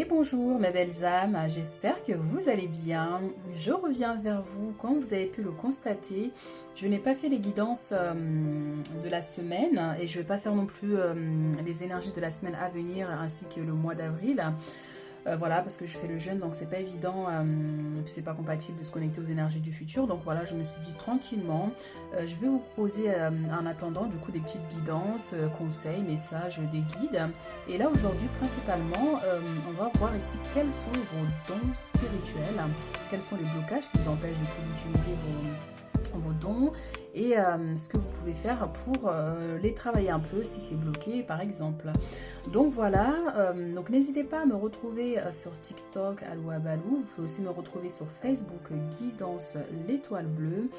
Et bonjour mes belles âmes, j'espère que vous allez bien. Je reviens vers vous, comme vous avez pu le constater. Je n'ai pas fait les guidances de la semaine et je ne vais pas faire non plus les énergies de la semaine à venir ainsi que le mois d'avril. Voilà, parce que je fais le jeûne, donc c'est pas évident, c'est pas compatible de se connecter aux énergies du futur. Donc voilà, je me suis dit tranquillement, je vais vous proposer en attendant du coup des petites guidances, conseils, messages, des guides. Et là aujourd'hui principalement, on va voir ici quels sont vos dons spirituels, quels sont les blocages qui vous empêchent du coup d'utiliser vos dons et ce que vous pouvez faire pour les travailler un peu si c'est bloqué par exemple. Donc voilà, donc n'hésitez pas à me retrouver sur TikTok Aloua Balou, vous pouvez aussi me retrouver sur Facebook Guidance l'étoile bleue.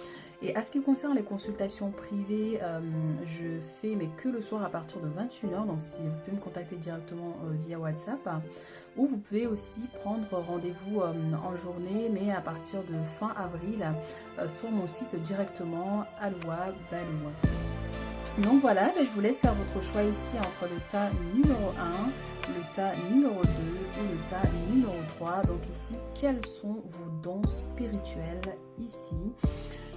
Et à ce qui concerne les consultations privées, je fais mais que le soir à partir de 21h, donc si vous pouvez me contacter directement via WhatsApp, ou vous pouvez aussi prendre rendez-vous en journée mais à partir de fin avril sur mon site directement Aloua Balou. Donc voilà, je vous laisse faire votre choix ici entre le tas numéro 1, le tas numéro 2 ou le tas numéro 3. Donc ici, quels sont vos dons spirituels ici?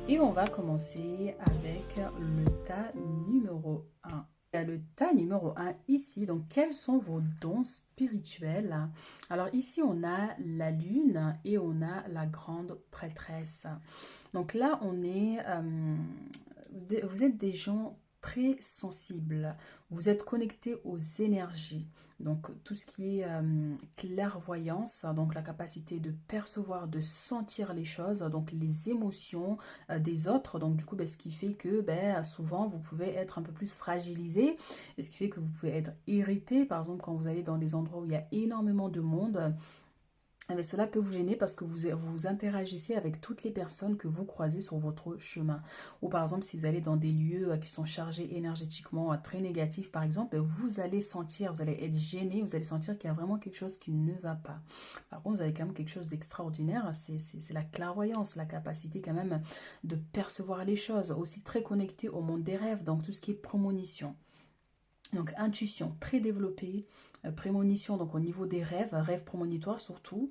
Et on va commencer avec le tas numéro 1. Il y a le tas numéro 1 ici, donc quels sont vos dons spirituels? Alors ici on a la lune et on a la grande prêtresse. Donc là on est, vous êtes des gens très sensibles, vous êtes connectés aux énergies, donc tout ce qui est clairvoyance, donc la capacité de percevoir, de sentir les choses, donc les émotions des autres, donc du coup ce qui fait que souvent vous pouvez être un peu plus fragilisé, et ce qui fait que vous pouvez être irrité, par exemple quand vous allez dans des endroits où il y a énormément de monde. Mais cela peut vous gêner parce que vous interagissez avec toutes les personnes que vous croisez sur votre chemin. Ou par exemple, si vous allez dans des lieux qui sont chargés énergétiquement très négatifs, par exemple, vous allez sentir, vous allez être gêné, vous allez sentir qu'il y a vraiment quelque chose qui ne va pas. Par contre, vous avez quand même quelque chose d'extraordinaire, c'est la clairvoyance, la capacité quand même de percevoir les choses, aussi très connecté au monde des rêves, donc tout ce qui est prémonition. Donc intuition très développée, prémonition donc au niveau des rêves, rêves prémonitoires surtout,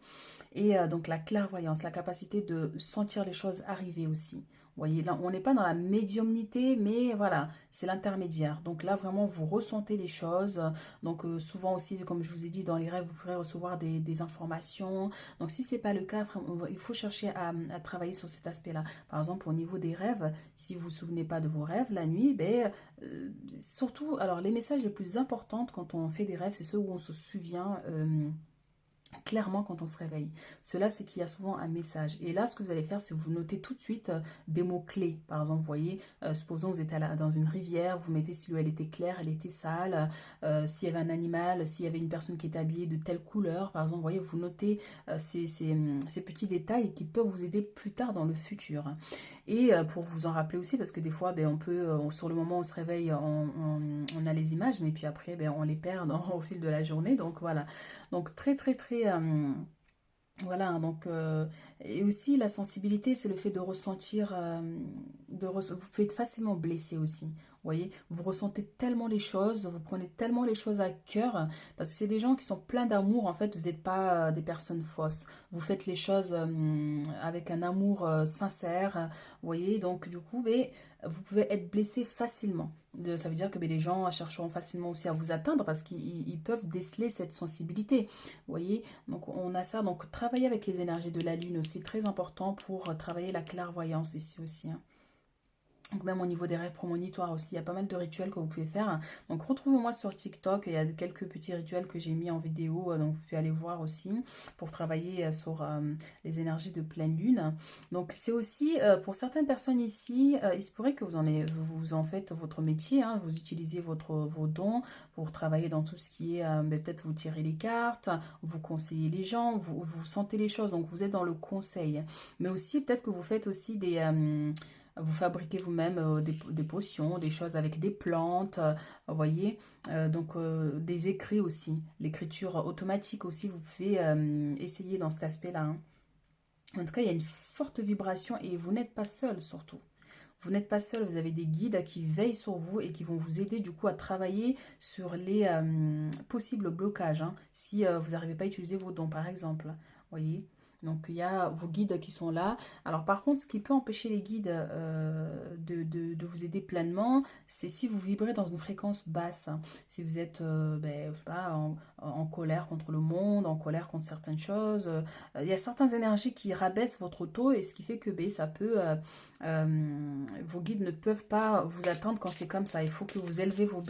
et donc la clairvoyance, la capacité de sentir les choses arriver aussi. Vous voyez, là, on n'est pas dans la médiumnité, mais voilà, c'est l'intermédiaire. Donc là, vraiment, vous ressentez les choses. Donc souvent aussi, comme je vous ai dit, dans les rêves, vous pourrez recevoir des informations. Donc si ce n'est pas le cas, il faut chercher à travailler sur cet aspect-là. Par exemple, au niveau des rêves, si vous ne vous souvenez pas de vos rêves la nuit, surtout, alors les messages les plus importants quand on fait des rêves, c'est ceux où on se souvient clairement quand on se réveille. Cela, c'est qu'il y a souvent un message. Et là, ce que vous allez faire, c'est vous notez tout de suite des mots-clés. Par exemple, vous voyez, supposons que vous êtes dans une rivière, vous mettez si l'eau elle était claire, elle était sale, s'il y avait un animal, s'il y avait une personne qui était habillée de telle couleur. Par exemple, vous voyez, vous notez ces petits détails qui peuvent vous aider plus tard dans le futur. Et pour vous en rappeler aussi, parce que des fois, on peut, sur le moment où on se réveille, on a les images, mais puis après, on les perd au fil de la journée. Donc voilà. Donc très très très voilà, donc et aussi la sensibilité, c'est le fait de ressentir, vous pouvez être facilement blessé aussi. Vous voyez, vous ressentez tellement les choses, vous prenez tellement les choses à cœur, parce que c'est des gens qui sont pleins d'amour. En fait, vous n'êtes pas des personnes fausses. Vous faites les choses avec un amour sincère. Vous voyez, donc du coup, vous pouvez être blessé facilement. Ça veut dire que les gens chercheront facilement aussi à vous atteindre parce qu'ils peuvent déceler cette sensibilité. Vous voyez, donc on a ça. Donc travailler avec les énergies de la lune aussi, très important pour travailler la clairvoyance ici aussi. Hein. Donc même au niveau des rêves prémonitoires aussi, il y a pas mal de rituels que vous pouvez faire. Donc retrouvez-moi sur TikTok, il y a quelques petits rituels que j'ai mis en vidéo, donc vous pouvez aller voir aussi pour travailler sur les énergies de pleine lune. Donc c'est aussi, pour certaines personnes ici, il se pourrait que vous en faites votre métier, hein, vous utilisez vos dons pour travailler dans tout ce qui est, peut-être vous tirez les cartes, vous conseillez les gens, vous sentez les choses, donc vous êtes dans le conseil. Mais aussi peut-être que vous faites aussi vous fabriquez vous-même des potions, des choses avec des plantes, vous voyez, donc des écrits aussi, l'écriture automatique aussi, vous pouvez essayer dans cet aspect-là. Hein. En tout cas, il y a une forte vibration et vous n'êtes pas seul surtout. vous n'êtes pas seul, vous avez des guides qui veillent sur vous et qui vont vous aider du coup à travailler sur les possibles blocages, hein, si vous n'arrivez pas à utiliser vos dons par exemple. Voyez? Donc il y a vos guides qui sont là. Alors par contre, ce qui peut empêcher les guides de vous aider pleinement, c'est si vous vibrez dans une fréquence basse. Si vous êtes ben, je sais pas, en colère contre le monde, en colère contre certaines choses. Il y a certaines énergies qui rabaissent votre taux et ce qui fait que ben, ça peut... vos guides ne peuvent pas vous atteindre quand c'est comme ça. Il faut que vous élevez vos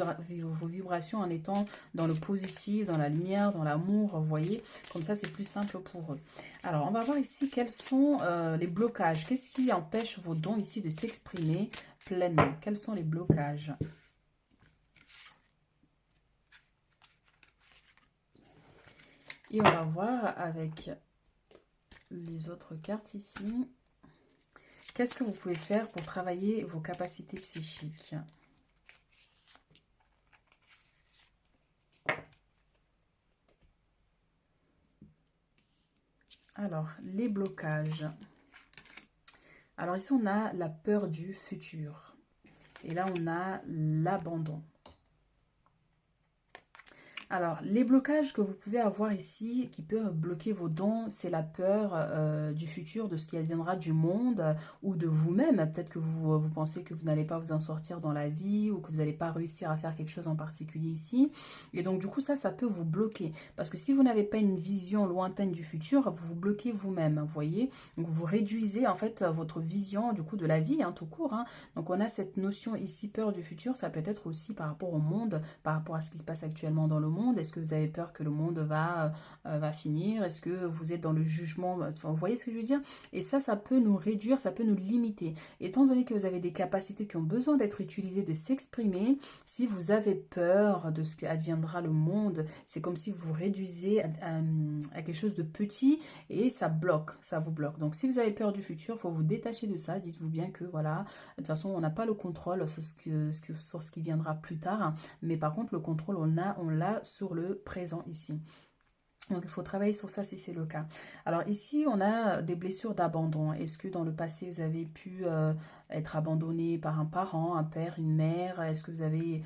vibrations en étant dans le positif, dans la lumière, dans l'amour, vous voyez. Comme ça, c'est plus simple pour eux. Alors, on va voir ici quels sont les blocages. Qu'est-ce qui empêche vos dons ici de s'exprimer pleinement? Quels sont les blocages? Et on va voir avec les autres cartes ici. Qu'est-ce que vous pouvez faire pour travailler vos capacités psychiques? Alors, les blocages. Alors ici, on a la peur du futur. Et là, on a l'abandon. Alors, les blocages que vous pouvez avoir ici, qui peuvent bloquer vos dons, c'est la peur du futur, de ce qui adviendra du monde ou de vous-même. Peut-être que vous pensez que vous n'allez pas vous en sortir dans la vie ou que vous n'allez pas réussir à faire quelque chose en particulier ici. Et donc, du coup, ça peut vous bloquer. Parce que si vous n'avez pas une vision lointaine du futur, vous vous bloquez vous-même, vous voyez. Donc, vous réduisez en fait votre vision du coup de la vie, hein, tout court. Hein. Donc, on a cette notion ici, peur du futur. Ça peut être aussi par rapport au monde, par rapport à ce qui se passe actuellement dans le monde. Est-ce que vous avez peur que le monde va finir? Est-ce que vous êtes dans le jugement? Enfin, vous voyez ce que je veux dire? Et ça peut nous réduire, ça peut nous limiter. Étant donné que vous avez des capacités qui ont besoin d'être utilisées, de s'exprimer, si vous avez peur de ce qu'adviendra le monde, c'est comme si vous réduisez à quelque chose de petit et ça bloque, ça vous bloque. Donc si vous avez peur du futur, il faut vous détacher de ça. Dites-vous bien que voilà, de toute façon, on n'a pas le contrôle sur ce qui viendra plus tard. Mais par contre, le contrôle, on l'a sur le présent ici. Donc il faut travailler sur ça si c'est le cas. Alors ici, on a des blessures d'abandon. Est-ce que dans le passé, vous avez pu être abandonné par un parent, un père, une mère? Est-ce que vous avez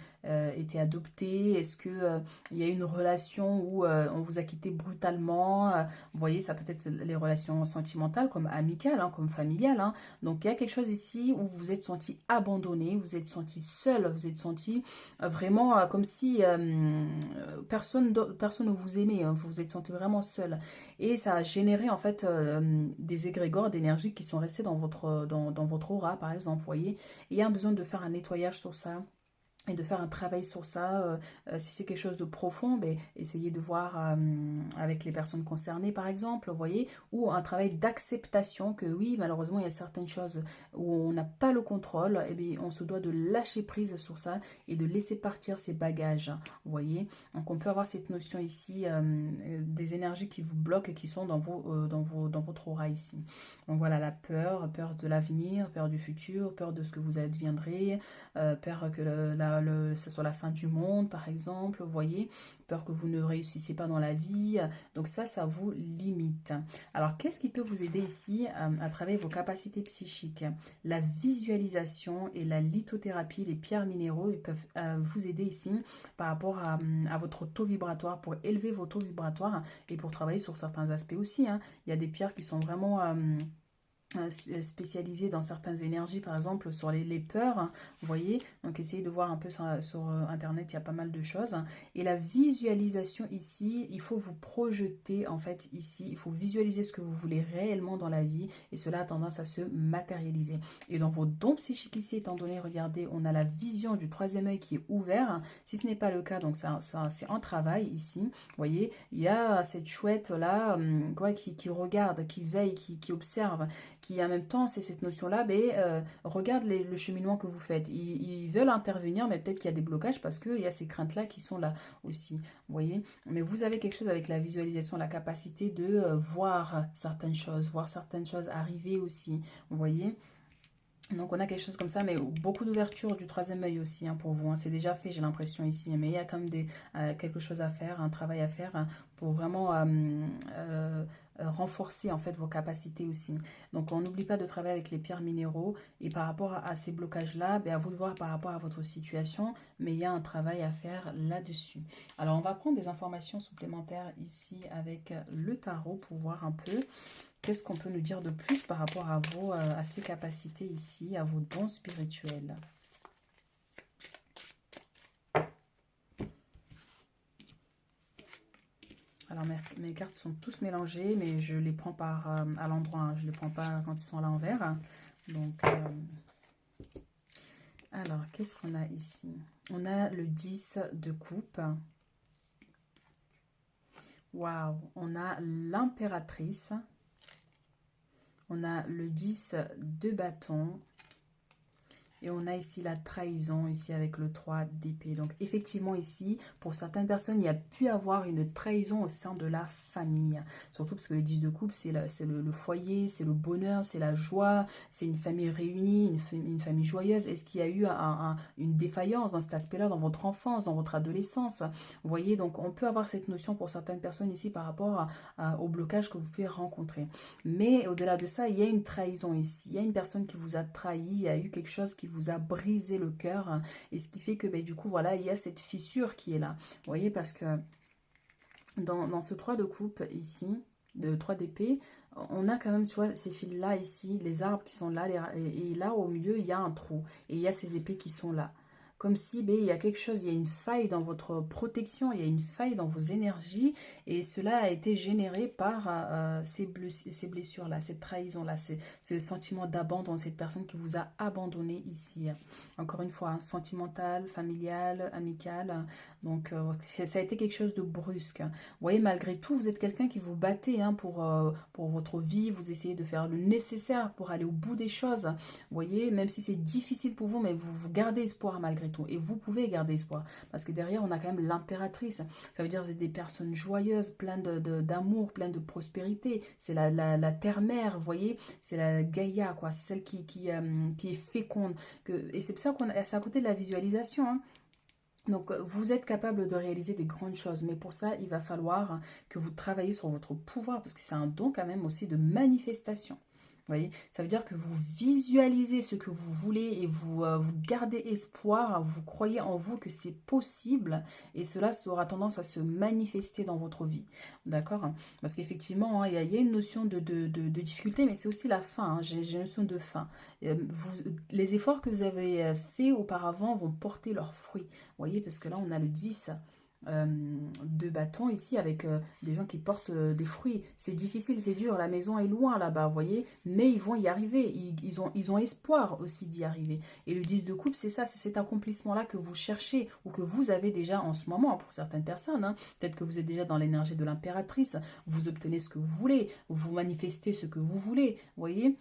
été adopté? Est-ce que il y a une relation où on vous a quitté brutalement? Vous voyez, ça peut être les relations sentimentales, comme amicales, hein, comme familiales. Hein. Donc il y a quelque chose ici où vous vous êtes senti abandonné, vous êtes senti seul, vous êtes senti vraiment comme si personne ne vous aimait, hein, vous vous êtes senti vraiment seul. Et ça a généré en fait des égrégores d'énergie qui sont restés dans votre aura, par exemple, vous voyez. Il y a un besoin de faire un nettoyage sur ça et de faire un travail sur ça. Si c'est quelque chose de profond, ben, essayez de voir avec les personnes concernées, par exemple, vous voyez, ou un travail d'acceptation que oui, malheureusement, il y a certaines choses où on n'a pas le contrôle, et bien, on se doit de lâcher prise sur ça et de laisser partir ces bagages, vous voyez. Donc, on peut avoir cette notion ici des énergies qui vous bloquent et qui sont dans votre aura ici. Donc, voilà, la peur de l'avenir, peur du futur, peur de ce que vous adviendrez, peur que ce soit la fin du monde, par exemple, vous voyez, peur que vous ne réussissiez pas dans la vie. Donc ça vous limite. Alors, qu'est-ce qui peut vous aider ici à travailler vos capacités psychiques? La visualisation et la lithothérapie, les pierres minéraux, ils peuvent vous aider ici par rapport à votre taux vibratoire, pour élever vos taux vibratoires et pour travailler sur certains aspects aussi. Hein. Il y a des pierres qui sont vraiment spécialisé dans certaines énergies, par exemple sur les peurs, hein, vous voyez. Donc essayez de voir un peu sur internet, il y a pas mal de choses. Et la visualisation ici, il faut vous projeter en fait ici, il faut visualiser ce que vous voulez réellement dans la vie et cela a tendance à se matérialiser. Et dans vos dons psychiques ici, étant donné, regardez, on a la vision du troisième œil qui est ouvert. Si ce n'est pas le cas, donc c'est en travail ici, vous voyez, il y a cette chouette là qui regarde, qui veille, qui observe, qui en même temps, c'est cette notion-là, regarde le cheminement que vous faites. Ils veulent intervenir, mais peut-être qu'il y a des blocages parce qu'il y a ces craintes-là qui sont là aussi. Vous voyez? Mais vous avez quelque chose avec la visualisation, la capacité de voir certaines choses arriver aussi. Vous voyez? Donc on a quelque chose comme ça, mais beaucoup d'ouverture du troisième œil aussi hein, pour vous. Hein. C'est déjà fait, j'ai l'impression ici, mais il y a quand même quelque chose à faire, un travail à faire hein, pour vraiment renforcer en fait vos capacités aussi. Donc on n'oublie pas de travailler avec les pierres minéraux et par rapport à ces blocages-là, ben, à vous de voir par rapport à votre situation, mais il y a un travail à faire là-dessus. Alors on va prendre des informations supplémentaires ici avec le tarot pour voir un peu qu'est-ce qu'on peut nous dire de plus par rapport à vos, à ces capacités ici, à vos dons spirituels. Alors mes cartes sont tous mélangées, mais je les prends par à l'endroit, hein. Je ne les prends pas quand ils sont à l'envers. Donc, alors, qu'est-ce qu'on a ici? On a le 10 de coupe. Waouh! On a l'impératrice. On a le 10 de bâton. Et on a ici la trahison, ici avec le 3 d'épée. Donc effectivement ici, pour certaines personnes, il y a pu avoir une trahison au sein de la famille. Surtout parce que le 10 de coupe, c'est le foyer, c'est le bonheur, c'est la joie, c'est une famille réunie, une famille joyeuse. Est-ce qu'il y a eu une défaillance dans cet aspect-là, dans votre enfance, dans votre adolescence? Vous voyez, donc on peut avoir cette notion pour certaines personnes ici par rapport au blocage que vous pouvez rencontrer. Mais au-delà de ça, il y a une trahison ici. Il y a une personne qui vous a trahi, il y a eu quelque chose qui vous a brisé le cœur. Et ce qui fait que ben, du coup, voilà, il y a cette fissure qui est là. Vous voyez, parce que dans ce 3 de coupe ici, de 3 d'épée, on a quand même, tu vois, ces fils-là ici, les arbres qui sont là, et là au milieu, il y a un trou. Et il y a ces épées qui sont là. Comme si ben, il y a quelque chose, il y a une faille dans votre protection, il y a une faille dans vos énergies. Et cela a été généré par ces blessures-là, cette trahison-là, ce sentiment d'abandon, cette personne qui vous a abandonné ici. Encore une fois, hein, sentimental, familial, amical. Donc, ça a été quelque chose de brusque. Vous voyez, malgré tout, vous êtes quelqu'un qui vous battez hein, pour votre vie. Vous essayez de faire le nécessaire pour aller au bout des choses. Vous voyez, même si c'est difficile pour vous, mais vous gardez espoir malgré tout. Et vous pouvez garder espoir. Parce que derrière, on a quand même l'impératrice. Ça veut dire que vous êtes des personnes joyeuses, pleines d'amour, pleines de prospérité. C'est la terre-mère, vous voyez. C'est la Gaïa, quoi. C'est celle qui est féconde. Et c'est pour ça c'est à côté de la visualisation, hein. Donc, vous êtes capable de réaliser des grandes choses, mais pour ça, il va falloir que vous travaillez sur votre pouvoir, parce que c'est un don quand même aussi de manifestation. Vous voyez, ça veut dire que vous visualisez ce que vous voulez et vous gardez espoir, vous croyez en vous que c'est possible et cela aura tendance à se manifester dans votre vie. D'accord? Parce qu'effectivement, hein, il y a une notion de difficulté, mais c'est aussi la fin. Hein, j'ai une notion de fin. Les efforts que vous avez faits auparavant vont porter leurs fruits. Vous voyez, parce que là, on a le 10 de bâton ici avec des gens qui portent des fruits. C'est difficile, c'est dur, la maison est loin là-bas, vous voyez, mais ils vont y arriver, ils ont espoir aussi d'y arriver. Et le 10 de coupe, c'est ça, c'est cet accomplissement-là que vous cherchez ou que vous avez déjà en ce moment pour certaines personnes. Hein. Peut-être que vous êtes déjà dans l'énergie de l'impératrice, vous obtenez ce que vous voulez, vous manifestez ce que vous voulez, vous voyez.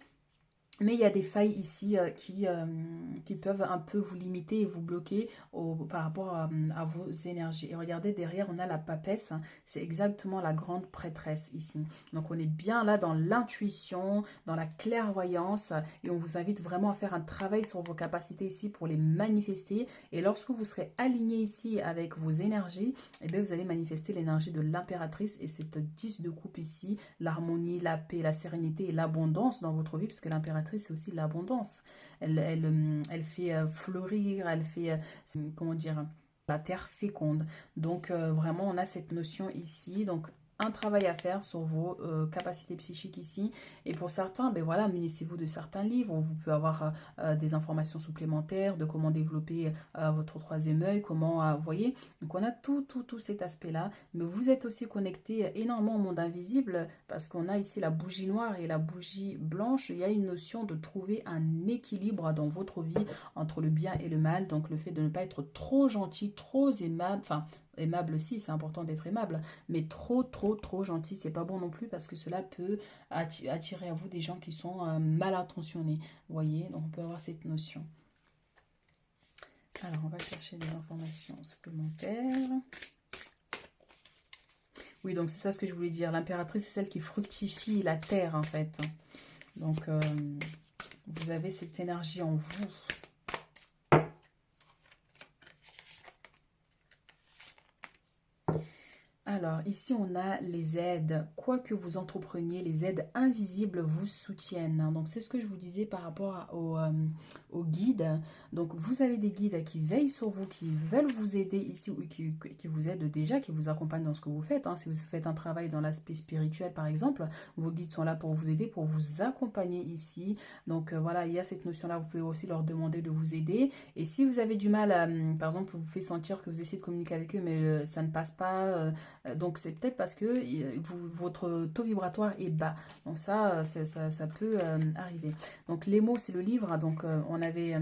Mais il y a des failles ici qui peuvent un peu vous limiter et vous bloquer par rapport à vos énergies. Et regardez, derrière, on a la papesse. Hein, c'est exactement la grande prêtresse ici. Donc, on est bien là dans l'intuition, dans la clairvoyance. Et on vous invite vraiment à faire un travail sur vos capacités ici pour les manifester. Et lorsque vous serez aligné ici avec vos énergies, eh bien, vous allez manifester l'énergie de l'impératrice. Et cette 10 de coupe ici, l'harmonie, la paix, la sérénité et l'abondance dans votre vie, puisque l'impératrice, c'est aussi l'abondance. Elle fait fleurir, elle fait, comment dire, la terre féconde. Donc, vraiment, on a cette notion ici. Donc, un travail à faire sur vos capacités psychiques ici. Et pour certains, ben voilà, munissez-vous de certains livres. Vous pouvez avoir des informations supplémentaires de comment développer votre troisième œil, comment, vous voyez. Donc, on a tout cet aspect-là. Mais vous êtes aussi connecté énormément au monde invisible parce qu'on a ici la bougie noire et la bougie blanche. Il y a une notion de trouver un équilibre dans votre vie entre le bien et le mal. Donc, le fait de ne pas être trop gentil, trop aimable, enfin, aimable aussi, c'est important d'être aimable, mais trop gentil, c'est pas bon non plus parce que cela peut attirer à vous des gens qui sont mal intentionnés. Vous voyez, donc on peut avoir cette notion. Alors, on va chercher des informations supplémentaires. Oui, donc c'est ça ce que je voulais dire. L'impératrice, c'est celle qui fructifie la terre, en fait. Donc, vous avez cette énergie en vous. Alors, ici, on a les aides. Quoi que vous entrepreniez, les aides invisibles vous soutiennent. Donc, c'est ce que je vous disais par rapport aux guides. Donc, vous avez des guides qui veillent sur vous, qui veulent vous aider ici, ou qui vous aident déjà, qui vous accompagnent dans ce que vous faites. Hein. Si vous faites un travail dans l'aspect spirituel, par exemple, vos guides sont là pour vous aider, pour vous accompagner ici. Donc, voilà, il y a cette notion-là. Vous pouvez aussi leur demander de vous aider. Et si vous avez du mal, par exemple, vous faites sentir que vous essayez de communiquer avec eux, mais ça ne passe pas... donc c'est peut-être parce que votre taux vibratoire est bas. Donc ça peut arriver. Donc les mots, c'est le livre. Donc on avait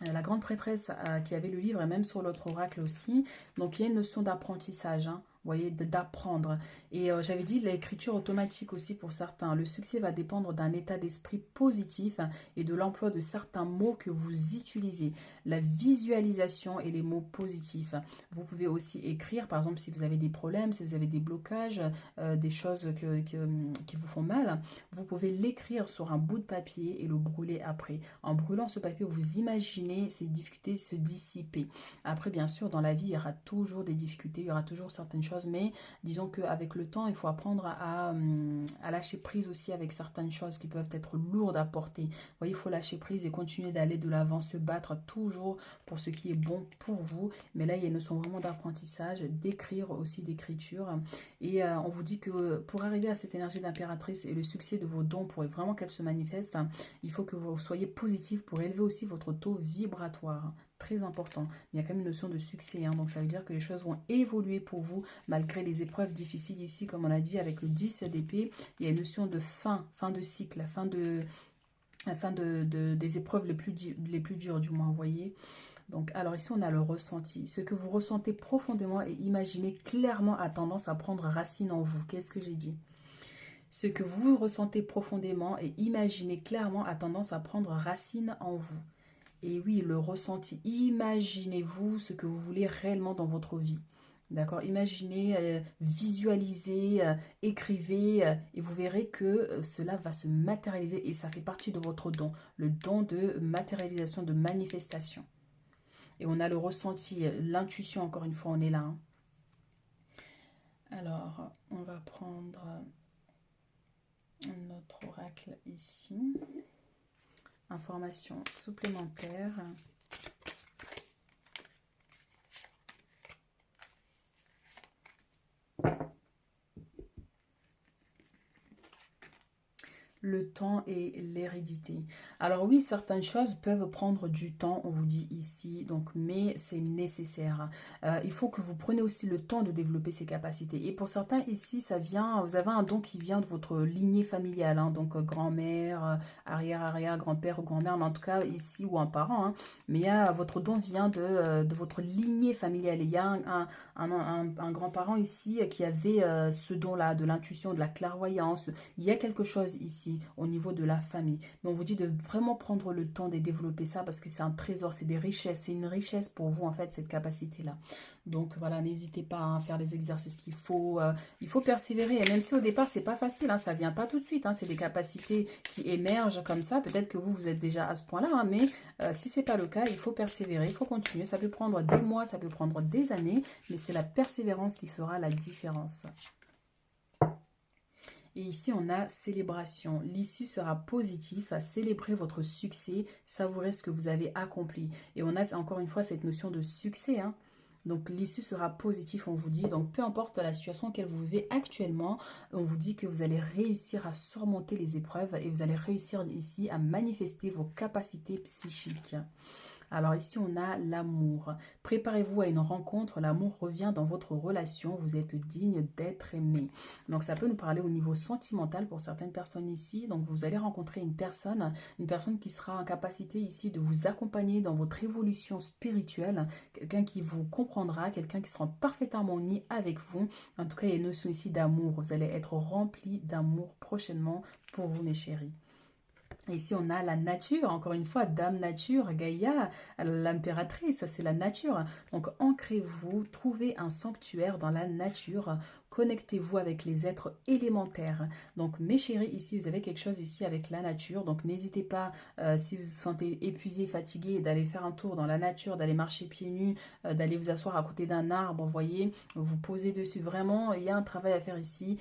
la grande prêtresse qui avait le livre et même sur l'autre oracle aussi. Donc il y a une notion d'apprentissage. Hein. Vous voyez, d'apprendre. Et j'avais dit l'écriture automatique aussi pour certains. Le succès va dépendre d'un état d'esprit positif et de l'emploi de certains mots que vous utilisez. La visualisation et les mots positifs. Vous pouvez aussi écrire, par exemple, si vous avez des problèmes, si vous avez des blocages, des choses qui vous font mal, vous pouvez l'écrire sur un bout de papier et le brûler après. En brûlant ce papier, vous imaginez ces difficultés se dissiper. Après, bien sûr, dans la vie, il y aura toujours des difficultés, il y aura toujours certaines choses, mais disons qu'avec le temps, il faut apprendre à lâcher prise aussi avec certaines choses qui peuvent être lourdes à porter. Vous voyez, il faut lâcher prise et continuer d'aller de l'avant, se battre toujours pour ce qui est bon pour vous. Mais là, il y a une notion vraiment d'apprentissage, d'écrire aussi, d'écriture. Et on vous dit que pour arriver à cette énergie d'impératrice et le succès de vos dons, pour vraiment qu'elle se manifeste, il faut que vous soyez positif pour élever aussi votre taux vibratoire. Très important. Il y a quand même une notion de succès. Hein, donc ça veut dire que les choses vont évoluer pour vous malgré les épreuves difficiles ici. Comme on a dit avec le 10 d'épée, il y a une notion de fin de cycle, des épreuves les plus dures du moins, vous voyez. Donc, alors ici, on a le ressenti. Ce que vous ressentez profondément et imaginez clairement a tendance à prendre racine en vous. Qu'est-ce que j'ai dit? Ce que vous ressentez profondément et imaginez clairement a tendance à prendre racine en vous. Et oui, le ressenti. Imaginez-vous ce que vous voulez réellement dans votre vie. D'accord? Imaginez, visualisez, écrivez et vous verrez que cela va se matérialiser et ça fait partie de votre don. Le don de matérialisation, de manifestation. Et on a le ressenti, l'intuition, encore une fois, on est là. Hein. Alors, on va prendre notre oracle ici. Information supplémentaire. Le temps et l'hérédité. Alors oui, certaines choses peuvent prendre du temps, on vous dit ici, donc, mais c'est nécessaire. Il faut que vous preniez aussi le temps de développer ces capacités. Et pour certains ici, ça vient, vous avez un don qui vient de votre lignée familiale, hein, donc grand-mère, arrière-arrière, grand-père ou grand-mère, mais en tout cas ici, ou un parent. Hein, mais votre don vient de votre lignée familiale. Et il y a un grand-parent ici qui avait ce don-là, de l'intuition, de la clairvoyance. Il y a quelque chose ici au niveau de la famille. Mais on vous dit de vraiment prendre le temps de développer ça parce que c'est un trésor, c'est des richesses, c'est une richesse pour vous en fait cette capacité-là. Donc voilà, n'hésitez pas à faire les exercices qu'il faut. Il faut persévérer et même si au départ c'est pas facile, hein, ça vient pas tout de suite. Hein, c'est des capacités qui émergent comme ça. Peut-être que vous êtes déjà à ce point-là, hein, mais si c'est pas le cas, il faut persévérer, il faut continuer. Ça peut prendre des mois, ça peut prendre des années, mais c'est la persévérance qui fera la différence. Et ici, on a célébration. L'issue sera positive, à célébrer votre succès, savourer ce que vous avez accompli. Et on a encore une fois cette notion de succès. Hein. Donc l'issue sera positive, on vous dit. Donc peu importe la situation qu'elle vous vivez actuellement, on vous dit que vous allez réussir à surmonter les épreuves et vous allez réussir ici à manifester vos capacités psychiques. Alors ici, on a l'amour. Préparez-vous à une rencontre. L'amour revient dans votre relation. Vous êtes digne d'être aimé. Donc ça peut nous parler au niveau sentimental pour certaines personnes ici. Donc vous allez rencontrer une personne qui sera en capacité ici de vous accompagner dans votre évolution spirituelle. Quelqu'un qui vous comprendra, quelqu'un qui sera en parfaite harmonie avec vous. En tout cas, il y a une notion ici d'amour. Vous allez être rempli d'amour prochainement pour vous, mes chéris. Et ici, on a la nature, encore une fois, Dame Nature, Gaïa, l'impératrice, c'est la nature. Donc, ancrez-vous, trouvez un sanctuaire dans la nature, connectez-vous avec les êtres élémentaires. Donc mes chéris, ici vous avez quelque chose ici avec la nature. Donc n'hésitez pas, si vous vous sentez épuisé, fatigué, d'aller faire un tour dans la nature, d'aller marcher pieds nus, d'aller vous asseoir à côté d'un arbre, vous voyez, vous poser dessus. Vraiment, il y a un travail à faire ici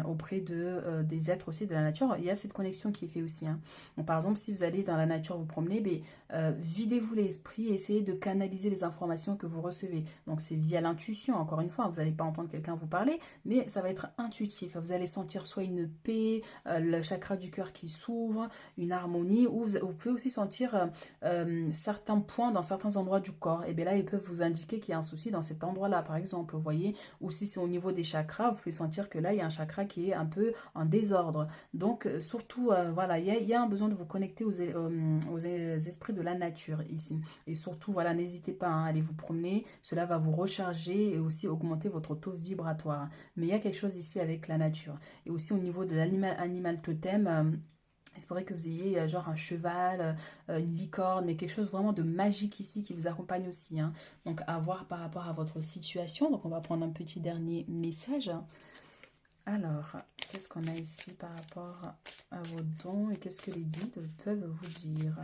auprès des êtres aussi de la nature. Il y a cette connexion qui est faite aussi. Hein. Donc, par exemple, si vous allez dans la nature vous promener, videz-vous l'esprit, essayez de canaliser les informations que vous recevez. Donc c'est via l'intuition, encore une fois, vous n'allez pas entendre quelqu'un vous parler, mais ça va être intuitif. Vous allez sentir soit une paix, le chakra du cœur qui s'ouvre, une harmonie, ou vous pouvez aussi sentir certains points dans certains endroits du corps. Et bien là, ils peuvent vous indiquer qu'il y a un souci dans cet endroit-là, par exemple, vous voyez, ou si c'est au niveau des chakras, vous pouvez sentir que là, il y a un chakra qui est un peu en désordre. Donc surtout, voilà, il y a un besoin de vous connecter aux esprits de la nature ici. Et surtout, voilà, n'hésitez pas à aller vous promener. Cela va vous recharger et aussi augmenter votre taux vibratoire. Mais il y a quelque chose ici avec la nature. Et aussi au niveau de l'animal totem, il se pourrait que vous ayez genre un cheval, une licorne, mais quelque chose vraiment de magique ici qui vous accompagne aussi. Hein. Donc à voir par rapport à votre situation. Donc on va prendre un petit dernier message. Alors, qu'est-ce qu'on a ici par rapport à vos dons et qu'est-ce que les guides peuvent vous dire?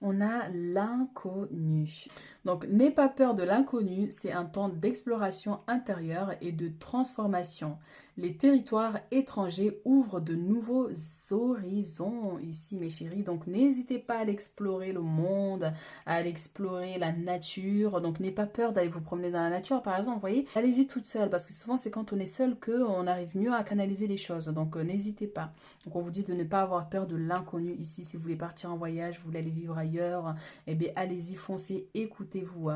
On a l'inconnu. Donc, n'aie pas peur de l'inconnu, c'est un temps d'exploration intérieure et de transformation. Les territoires étrangers ouvrent de nouveaux horizons ici, mes chéris. Donc, n'hésitez pas à l'explorer le monde, à l'explorer la nature. Donc, n'ayez pas peur d'aller vous promener dans la nature, par exemple. Vous voyez, allez-y toute seule parce que souvent, c'est quand on est seul qu'on arrive mieux à canaliser les choses. Donc, n'hésitez pas. Donc, on vous dit de ne pas avoir peur de l'inconnu ici. Si vous voulez partir en voyage, vous voulez aller vivre ailleurs, eh bien, allez-y, foncez, écoutez-vous.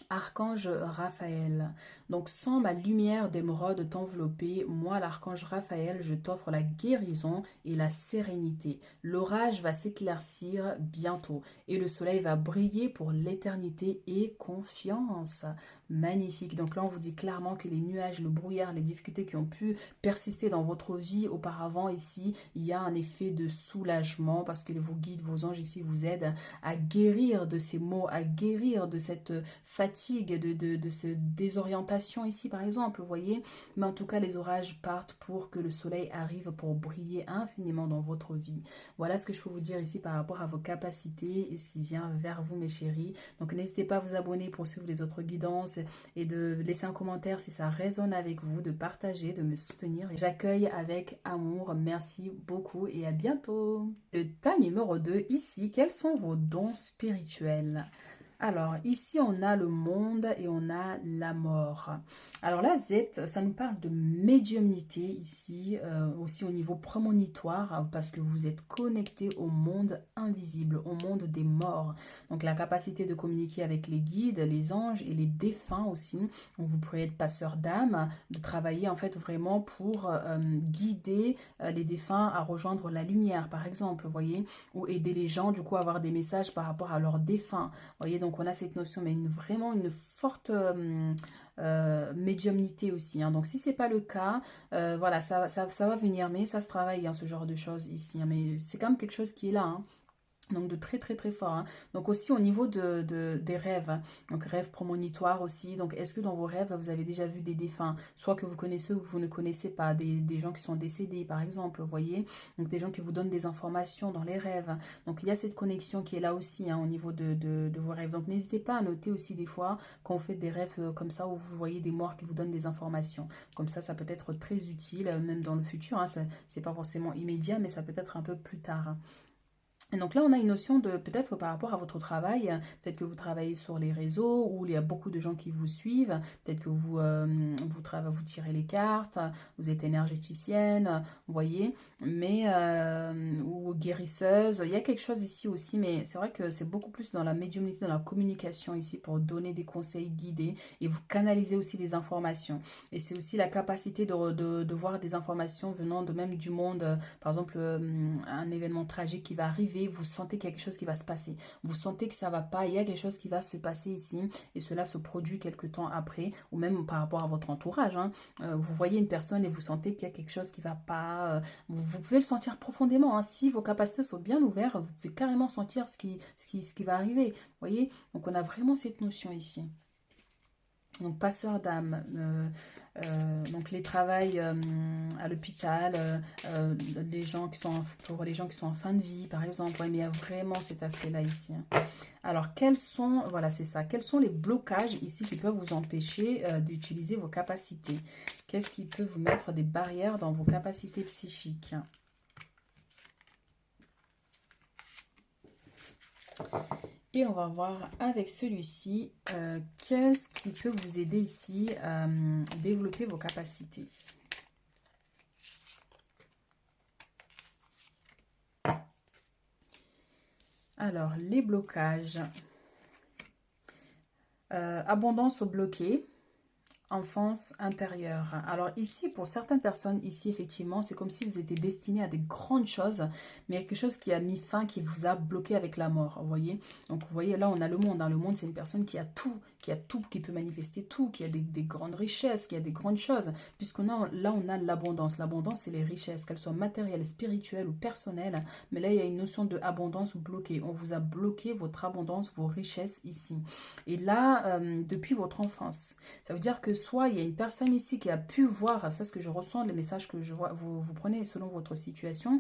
Archange Raphaël. Donc, sans ma lumière d'émeraude t'envelopper, moi, l'archange Raphaël, je t'offre la guérison et la sérénité. L'orage va s'éclaircir bientôt et le soleil va briller pour l'éternité et confiance. Magnifique. Donc là, on vous dit clairement que les nuages, le brouillard, les difficultés qui ont pu persister dans votre vie auparavant ici, il y a un effet de soulagement parce que vos guides, vos anges ici vous aident à guérir de ces maux, à guérir de cette fatigue, de cette désorientation ici par exemple, vous voyez. Mais en tout cas, les orages partent pour que le soleil arrive pour briller infiniment dans votre vie. Voilà ce que je peux vous dire ici par rapport à vos capacités et ce qui vient vers vous, mes chéris. Donc n'hésitez pas à vous abonner pour suivre les autres guidances et de laisser un commentaire si ça résonne avec vous, de partager, de me soutenir. J'accueille avec amour. Merci beaucoup et à bientôt. Le tas numéro 2, ici, quels sont vos dons spirituels? Alors, ici, on a le monde et on a la mort. Alors là, Z, ça nous parle de médiumnité ici, aussi au niveau prémonitoire, parce que vous êtes connecté au monde invisible, au monde des morts. Donc, la capacité de communiquer avec les guides, les anges et les défunts aussi. Donc, vous pourrez être passeur d'âme, de travailler en fait vraiment pour guider les défunts à rejoindre la lumière, par exemple, vous voyez, ou aider les gens, du coup, à avoir des messages par rapport à leurs défunts. Vous voyez, donc on a cette notion, mais vraiment une forte médiumnité aussi. Hein. Donc si c'est pas le cas, voilà, ça va venir, mais ça se travaille, hein, ce genre de choses ici. Hein. Mais c'est quand même quelque chose qui est là. Hein. Donc de très très très fort. Hein. Donc aussi au niveau des rêves, hein. Donc rêves prémonitoires aussi. Donc est-ce que dans vos rêves vous avez déjà vu des défunts, soit que vous connaissez ou que vous ne connaissez pas, des gens qui sont décédés par exemple, vous voyez. Donc des gens qui vous donnent des informations dans les rêves. Donc il y a cette connexion qui est là aussi, hein, au niveau de vos rêves. Donc n'hésitez pas à noter aussi des fois quand vous faites des rêves comme ça où vous voyez des morts qui vous donnent des informations. Comme ça peut être très utile, même dans le futur. Hein. C'est pas forcément immédiat, mais ça peut être un peu plus tard. Hein. Et donc là, on a une notion de peut-être par rapport à votre travail, peut-être que vous travaillez sur les réseaux où il y a beaucoup de gens qui vous suivent, peut-être que vous tirez les cartes, vous êtes énergéticienne, vous voyez, mais ou guérisseuse. Il y a quelque chose ici aussi, mais c'est vrai que c'est beaucoup plus dans la médiumnité, dans la communication ici pour donner des conseils guidés et vous canaliser aussi des informations. Et c'est aussi la capacité de voir des informations venant de même du monde, par exemple un événement tragique qui va arriver arriver, vous sentez qu'il y a quelque chose qui va se passer. Vous sentez que ça va pas, il y a quelque chose qui va se passer ici. Et cela se produit quelque temps après, ou même par rapport à votre entourage. Hein. Vous voyez une personne et vous sentez qu'il y a quelque chose qui va pas. Vous pouvez le sentir profondément. Hein. Si vos capacités sont bien ouvertes, vous pouvez carrément sentir ce qui va arriver. Vous voyez? Donc on a vraiment cette notion ici. Donc passeur d'âme, donc les travails à l'hôpital, pour les gens qui sont en fin de vie par exemple, ouais, mais il y a vraiment cet aspect là ici. Hein. Alors voilà c'est ça, quels sont les blocages ici qui peuvent vous empêcher d'utiliser vos capacités? Qu'est-ce qui peut vous mettre des barrières dans vos capacités psychiques? Et on va voir avec celui-ci, qu'est-ce qui peut vous aider ici à développer vos capacités. Alors, les blocages. Abondance au bloqué. Enfance intérieure. Alors ici, pour certaines personnes, ici, effectivement, c'est comme si vous étiez destiné à des grandes choses, mais il y a quelque chose qui a mis fin, qui vous a bloqué avec la mort, vous voyez. Donc, vous voyez, là, on a le monde. Dans le monde, c'est une personne qui a tout, qui peut manifester tout, qui a des grandes richesses, qui a des grandes choses. Puisqu'on a, là, on a l'abondance. L'abondance, c'est les richesses, qu'elles soient matérielles, spirituelles ou personnelles. Mais là, il y a une notion de abondance bloquée. On vous a bloqué votre abondance, vos richesses ici. Et là, depuis votre enfance, ça veut dire que soit il y a une personne ici qui a pu voir, ça c'est ce que je ressens, les messages que je vois, vous prenez selon votre situation,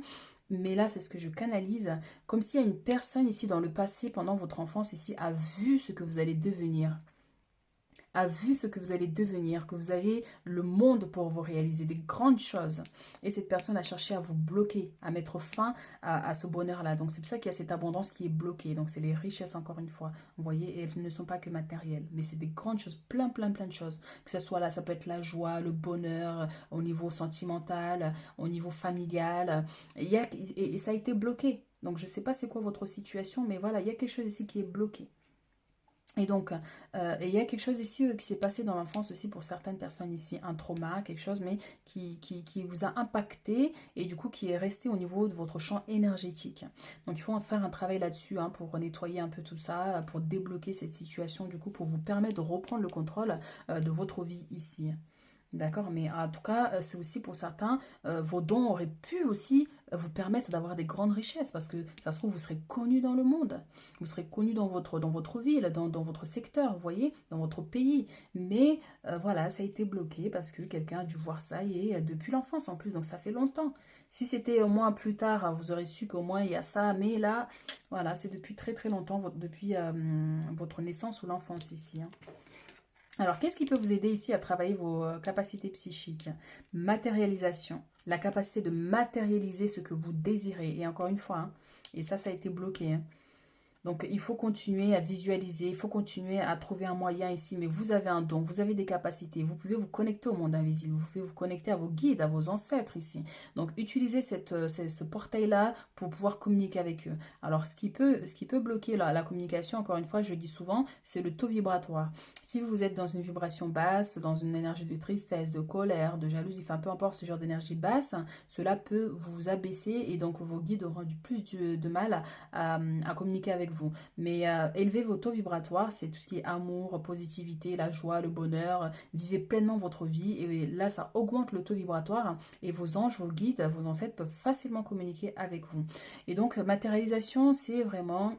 mais là c'est ce que je canalise, comme s'il y a une personne ici dans le passé, pendant votre enfance ici, a vu ce que vous allez devenir. A vu ce que vous allez devenir, que vous avez le monde pour vous réaliser, des grandes choses. Et cette personne a cherché à vous bloquer, à mettre fin à ce bonheur-là. Donc c'est pour ça qu'il y a cette abondance qui est bloquée. Donc c'est les richesses encore une fois. Vous voyez, et elles ne sont pas que matérielles, mais c'est des grandes choses, plein de choses. Que ce soit là, ça peut être la joie, le bonheur, au niveau sentimental, au niveau familial. Et ça a été bloqué. Donc je ne sais pas c'est quoi votre situation, mais voilà, il y a quelque chose ici qui est bloqué. Et donc, il y a quelque chose ici qui s'est passé dans l'enfance aussi pour certaines personnes ici, un trauma, quelque chose, mais qui vous a impacté et du coup qui est resté au niveau de votre champ énergétique. Donc, il faut faire un travail là-dessus hein, pour nettoyer un peu tout ça, pour débloquer cette situation, du coup, pour vous permettre de reprendre le contrôle de votre vie ici. D'accord, mais en tout cas, c'est aussi pour certains, vos dons auraient pu aussi vous permettre d'avoir des grandes richesses parce que ça se trouve, vous serez connu dans le monde, vous serez connu dans votre ville, dans votre secteur, vous voyez, dans votre pays. Mais voilà, ça a été bloqué parce que quelqu'un a dû voir ça et depuis l'enfance en plus, donc ça fait longtemps. Si c'était au moins plus tard, vous aurez su qu'au moins il y a ça, mais là, voilà, c'est depuis très longtemps, depuis votre naissance ou l'enfance ici. Hein. Alors, qu'est-ce qui peut vous aider ici à travailler vos capacités psychiques? Matérialisation, la capacité de matérialiser ce que vous désirez. Et encore une fois, hein, et ça a été bloqué. Hein. Donc, il faut continuer à visualiser, il faut continuer à trouver un moyen ici. Mais vous avez un don, vous avez des capacités. Vous pouvez vous connecter au monde invisible. Vous pouvez vous connecter à vos guides, à vos ancêtres ici. Donc, utilisez ce portail-là pour pouvoir communiquer avec eux. Alors, ce qui peut bloquer la communication, encore une fois, je dis souvent, c'est le taux vibratoire. Si vous êtes dans une vibration basse, dans une énergie de tristesse, de colère, de jalousie, enfin, peu importe ce genre d'énergie basse, cela peut vous abaisser et donc vos guides auront du plus de mal à communiquer avec vous. Mais élevez vos taux vibratoires, c'est tout ce qui est amour, positivité, la joie, le bonheur. Vivez pleinement votre vie et là, ça augmente le taux vibratoire et vos anges, vos guides, vos ancêtres peuvent facilement communiquer avec vous. Et donc, matérialisation, c'est vraiment...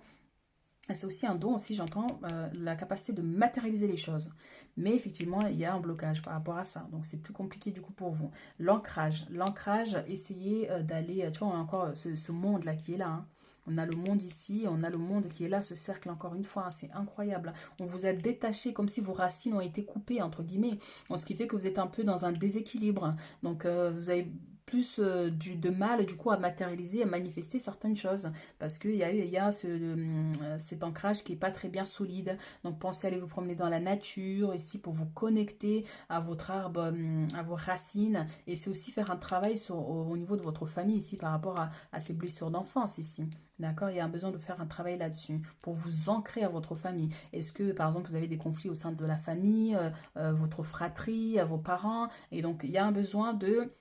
C'est aussi un don, aussi j'entends, la capacité de matérialiser les choses. Mais effectivement, il y a un blocage par rapport à ça. Donc c'est plus compliqué du coup pour vous. L'ancrage, essayez d'aller, tu vois, on a encore ce monde-là qui est là. Hein. On a le monde ici, on a le monde qui est là, ce cercle encore une fois, hein, c'est incroyable. On vous a détaché comme si vos racines ont été coupées, entre guillemets. Donc, ce qui fait que vous êtes un peu dans un déséquilibre. Donc vous avez plus de mal du coup à matérialiser, à manifester certaines choses parce qu'il y a cet ancrage qui est pas très bien solide. Donc pensez à aller vous promener dans la nature ici pour vous connecter à votre arbre, à vos racines et c'est aussi faire un travail au niveau de votre famille ici par rapport à ces blessures d'enfance ici. D'accord, il y a un besoin de faire un travail là-dessus pour vous ancrer à votre famille. Est-ce que, par exemple, vous avez des conflits au sein de la famille, votre fratrie, à vos parents, et donc il y a un besoin de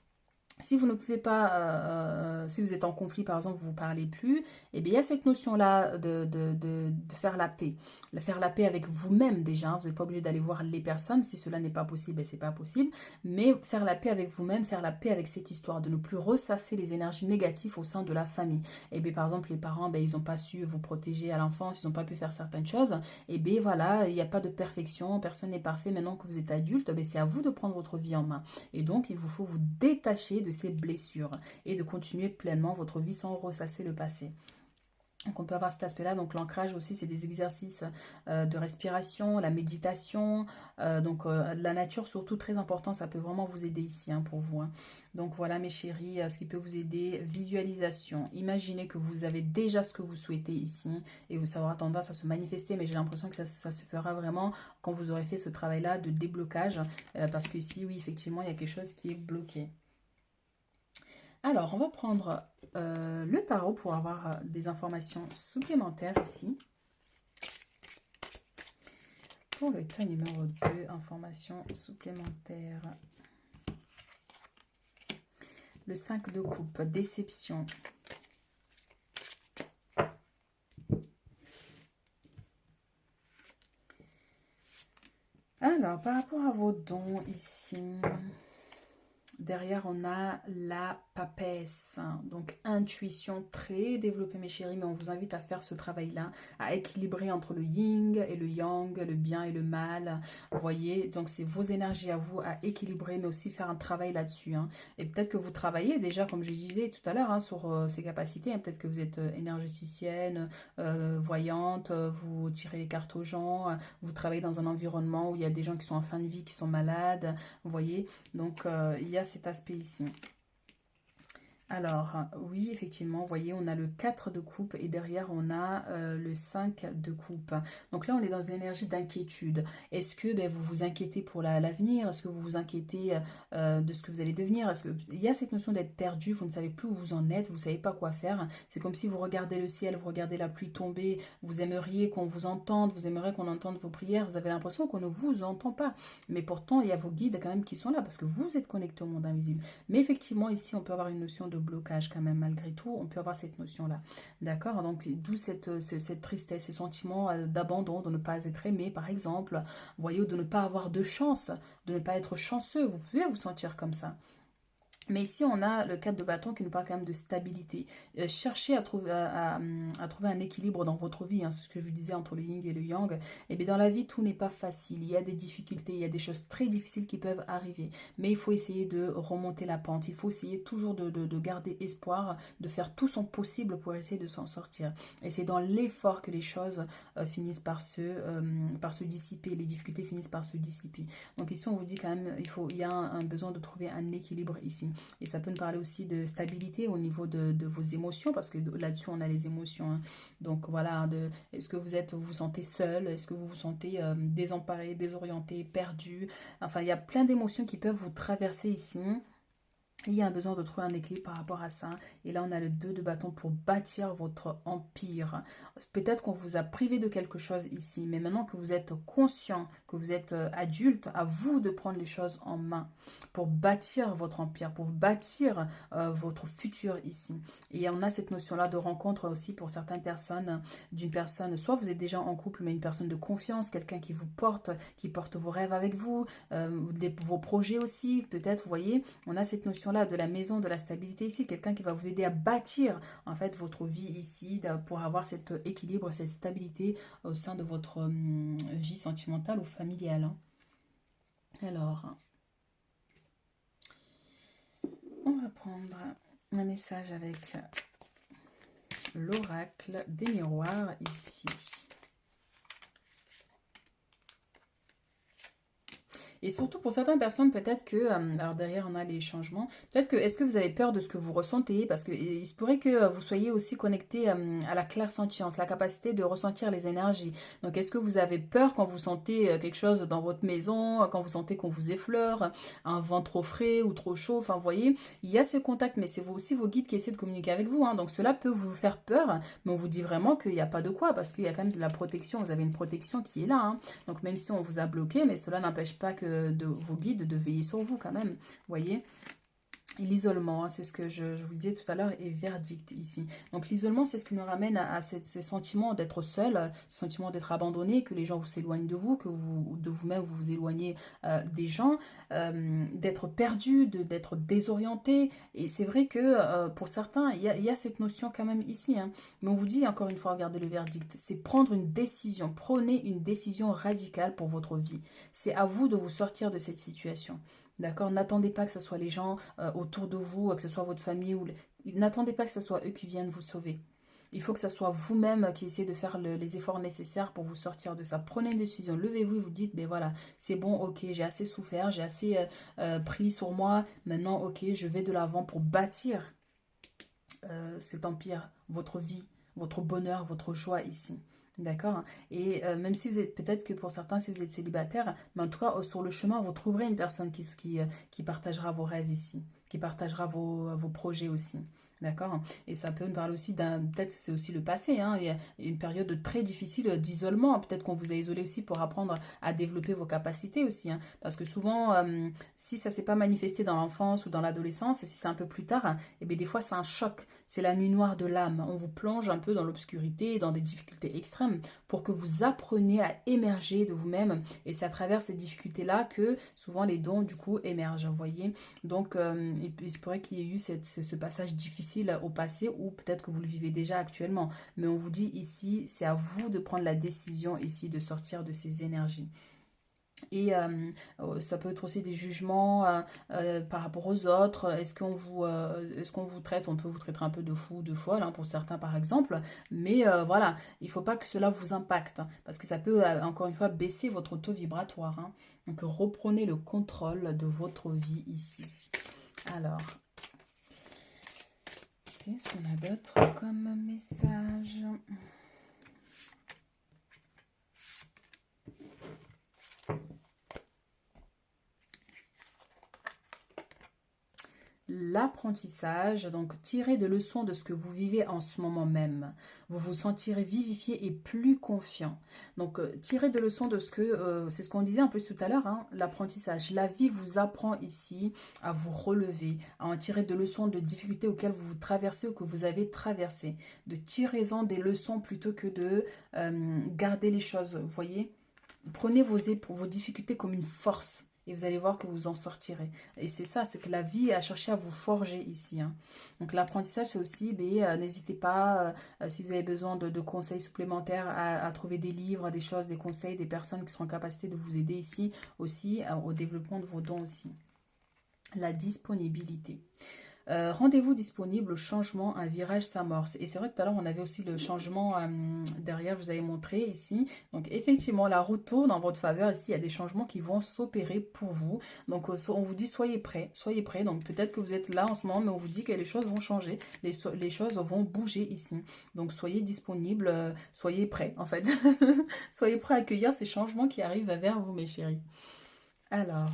Si vous ne pouvez pas, si vous êtes en conflit, par exemple, vous ne parlez plus, eh bien, il y a cette notion-là de faire la paix. Faire la paix avec vous-même déjà, hein. Vous n'êtes pas obligé d'aller voir les personnes. Si cela n'est pas possible, ben, c'est pas possible. Mais faire la paix avec vous-même, faire la paix avec cette histoire, de ne plus ressasser les énergies négatives au sein de la famille. Eh bien, par exemple, les parents, ben, ils n'ont pas su vous protéger à l'enfance, ils n'ont pas pu faire certaines choses. Eh bien, voilà, il n'y a pas de perfection, personne n'est parfait. Maintenant que vous êtes adulte, ben, c'est à vous de prendre votre vie en main. Et donc, il vous faut vous détacher de ces blessures et de continuer pleinement votre vie sans ressasser le passé. Donc on peut avoir cet aspect-là, donc l'ancrage aussi c'est des exercices de respiration, la méditation, la nature surtout très important, ça peut vraiment vous aider ici hein, pour vous. Hein. Donc voilà mes chéris, ce qui peut vous aider, visualisation. Imaginez que vous avez déjà ce que vous souhaitez ici et ça aura tendance à se manifester, mais j'ai l'impression que ça se fera vraiment quand vous aurez fait ce travail-là de déblocage, parce que ici oui effectivement il y a quelque chose qui est bloqué. Alors, on va prendre le tarot pour avoir des informations supplémentaires ici. Pour le tas numéro 2, informations supplémentaires. Le 5 de coupe, déception. Alors, par rapport à vos dons ici... Derrière, on a la papesse, hein. Donc intuition très développée mes chéris, mais on vous invite à faire ce travail-là, à équilibrer entre le yin et le yang, le bien et le mal, vous voyez, donc c'est vos énergies à vous à équilibrer, mais aussi faire un travail là-dessus, hein. Et peut-être que vous travaillez déjà, comme je disais tout à l'heure, hein, sur ces capacités, hein. Peut-être que vous êtes énergéticienne, voyante, vous tirez les cartes aux gens, vous travaillez dans un environnement où il y a des gens qui sont en fin de vie, qui sont malades, vous voyez, donc il y a cet aspect ici. Alors, oui, effectivement, vous voyez, on a le 4 de coupe et derrière, on a le 5 de coupe. Donc là, on est dans une énergie d'inquiétude. Est-ce que vous vous inquiétez pour l'avenir? Est-ce que vous vous inquiétez de ce que vous allez devenir? Est-ce que... Il y a cette notion d'être perdu, vous ne savez plus où vous en êtes, vous ne savez pas quoi faire. C'est comme si vous regardez le ciel, vous regardez la pluie tomber, vous aimeriez qu'on vous entende, vous aimeriez qu'on entende vos prières, vous avez l'impression qu'on ne vous entend pas. Mais pourtant, il y a vos guides quand même qui sont là parce que vous êtes connectés au monde invisible. Mais effectivement, ici, on peut avoir une notion de blocage quand même, malgré tout. On peut avoir cette notion-là. D'accord? Donc, d'où cette tristesse, ces sentiments d'abandon, de ne pas être aimé, par exemple. Vous voyez, ou de ne pas avoir de chance, de ne pas être chanceux. Vous pouvez vous sentir comme ça. Mais ici, on a le 4 de bâton qui nous parle quand même de stabilité. Cherchez à trouver un équilibre dans votre vie. Hein, c'est ce que je vous disais entre le yin et le yang. Et bien dans la vie, tout n'est pas facile. Il y a des difficultés, il y a des choses très difficiles qui peuvent arriver. Mais il faut essayer de remonter la pente. Il faut essayer toujours de garder espoir, de faire tout son possible pour essayer de s'en sortir. Et c'est dans l'effort que les choses finissent par se dissiper. Les difficultés finissent par se dissiper. Donc ici, on vous dit quand même, il y a un besoin de trouver un équilibre ici. Et ça peut nous parler aussi de stabilité au niveau de vos émotions, parce que là-dessus, on a les émotions. Hein. Donc voilà, est-ce que vous vous sentez seul? Est-ce que vous vous sentez désemparé, désorienté, perdu? Enfin, il y a plein d'émotions qui peuvent vous traverser ici. Il y a un besoin de trouver un équilibre par rapport à ça. Et là, on a le 2 de bâton pour bâtir votre empire. Peut-être qu'on vous a privé de quelque chose ici, mais maintenant que vous êtes conscient, que vous êtes adulte, à vous de prendre les choses en main pour bâtir votre empire, pour bâtir votre futur ici. Et on a cette notion-là de rencontre aussi pour certaines personnes, d'une personne, soit vous êtes déjà en couple, mais une personne de confiance, quelqu'un qui vous porte, qui porte vos rêves avec vous, vos projets aussi, peut-être, vous voyez, on a cette notion là de la maison, de la stabilité ici, quelqu'un qui va vous aider à bâtir en fait votre vie ici pour avoir cet équilibre, cette stabilité au sein de votre vie sentimentale ou familiale. Hein. Alors, on va prendre un message avec l'oracle des miroirs ici. Et surtout pour certaines personnes, peut-être que, alors derrière on a les changements, peut-être que, est-ce que vous avez peur de ce que vous ressentez? Parce que il se pourrait que vous soyez aussi connecté à la clairsentience, la capacité de ressentir les énergies. Donc est-ce que vous avez peur quand vous sentez quelque chose dans votre maison, quand vous sentez qu'on vous effleure, un vent trop frais ou trop chaud, enfin vous voyez, il y a ces contacts, mais c'est aussi vos guides qui essaient de communiquer avec vous. Hein. Donc cela peut vous faire peur, mais on vous dit vraiment qu'il n'y a pas de quoi, parce qu'il y a quand même de la protection, vous avez une protection qui est là. Hein. Donc même si on vous a bloqué, mais cela n'empêche pas que de vos guides de veiller sur vous quand même, vous voyez. Et l'isolement, hein, c'est ce que je vous disais tout à l'heure, est verdict ici. Donc l'isolement, c'est ce qui nous ramène à ces sentiments d'être seul, ce sentiment d'être abandonné, que les gens vous s'éloignent de vous, que vous de vous-même vous vous éloignez des gens, d'être perdu, d'être désorienté. Et c'est vrai que pour certains, il y a cette notion quand même ici. Hein. Mais on vous dit encore une fois, regardez le verdict, c'est prendre une décision, prenez une décision radicale pour votre vie. C'est à vous de vous sortir de cette situation. D'accord? N'attendez pas que ce soit les gens autour de vous, que ce soit votre famille. N'attendez pas que ce soit eux qui viennent vous sauver. Il faut que ce soit vous-même qui essayez de faire les efforts nécessaires pour vous sortir de ça. Prenez une décision, levez-vous et vous dites, ben voilà, c'est bon, ok, j'ai assez souffert, j'ai assez pris sur moi. Maintenant, ok, je vais de l'avant pour bâtir cet empire, votre vie, votre bonheur, votre joie ici. D'accord? Et même si vous êtes, peut-être que pour certains, si vous êtes célibataire, mais en tout cas, sur le chemin, vous trouverez une personne qui partagera vos rêves ici, qui partagera vos projets aussi. D'accord? Et ça peut nous parler aussi d'un, peut-être c'est aussi le passé, hein, il y a une période très difficile d'isolement, peut-être qu'on vous a isolé aussi pour apprendre à développer vos capacités aussi, hein, parce que souvent, si ça s'est pas manifesté dans l'enfance ou dans l'adolescence, si c'est un peu plus tard, et bien des fois c'est un choc, c'est la nuit noire de l'âme. On vous plonge un peu dans l'obscurité, dans des difficultés extrêmes, pour que vous appreniez à émerger de vous-même. Et c'est à travers ces difficultés-là que souvent les dons, du coup, émergent, vous voyez. Donc, il se pourrait qu'il y ait eu ce passage difficile au passé, ou peut-être que vous le vivez déjà actuellement. Mais on vous dit ici, c'est à vous de prendre la décision ici de sortir de ces énergies. Et ça peut être aussi des jugements par rapport aux autres. Est-ce qu'on vous traite, on peut vous traiter un peu de fou, de folle, hein, pour certains par exemple. Mais voilà, il ne faut pas que cela vous impacte, hein, parce que ça peut encore une fois baisser votre taux vibratoire. Hein. Donc reprenez le contrôle de votre vie ici. Alors, qu'est-ce qu'on a d'autre comme message ? L'apprentissage, donc tirez de leçons de ce que vous vivez en ce moment même. Vous vous sentirez vivifié et plus confiant. Donc tirez de leçons de ce que, c'est ce qu'on disait un peu tout à l'heure, hein, l'apprentissage. La vie vous apprend ici à vous relever, à en tirer de leçons de difficultés auxquelles vous traversez ou que vous avez traversé. De tirez-en des leçons plutôt que de garder les choses, vous voyez. Prenez vos difficultés comme une force. Et vous allez voir que vous en sortirez. Et c'est ça, c'est que la vie a cherché à vous forger ici. Hein. Donc l'apprentissage, c'est aussi, n'hésitez pas, si vous avez besoin de conseils supplémentaires, à trouver des livres, des choses, des conseils, des personnes qui seront en capacité de vous aider ici, aussi au développement de vos dons aussi. La disponibilité. Rendez-vous disponible, changement, un virage s'amorce. Et c'est vrai que tout à l'heure, on avait aussi le changement derrière, je vous avais montré ici. Donc effectivement, la roue tourne en votre faveur. Ici, il y a des changements qui vont s'opérer pour vous. Donc on vous dit soyez prêts, soyez prêts. Donc peut-être que vous êtes là en ce moment, mais on vous dit que les choses vont changer, les choses vont bouger ici. Donc soyez disponibles, soyez prêts en fait. Soyez prêts à accueillir ces changements qui arrivent vers vous, mes chéris. Alors...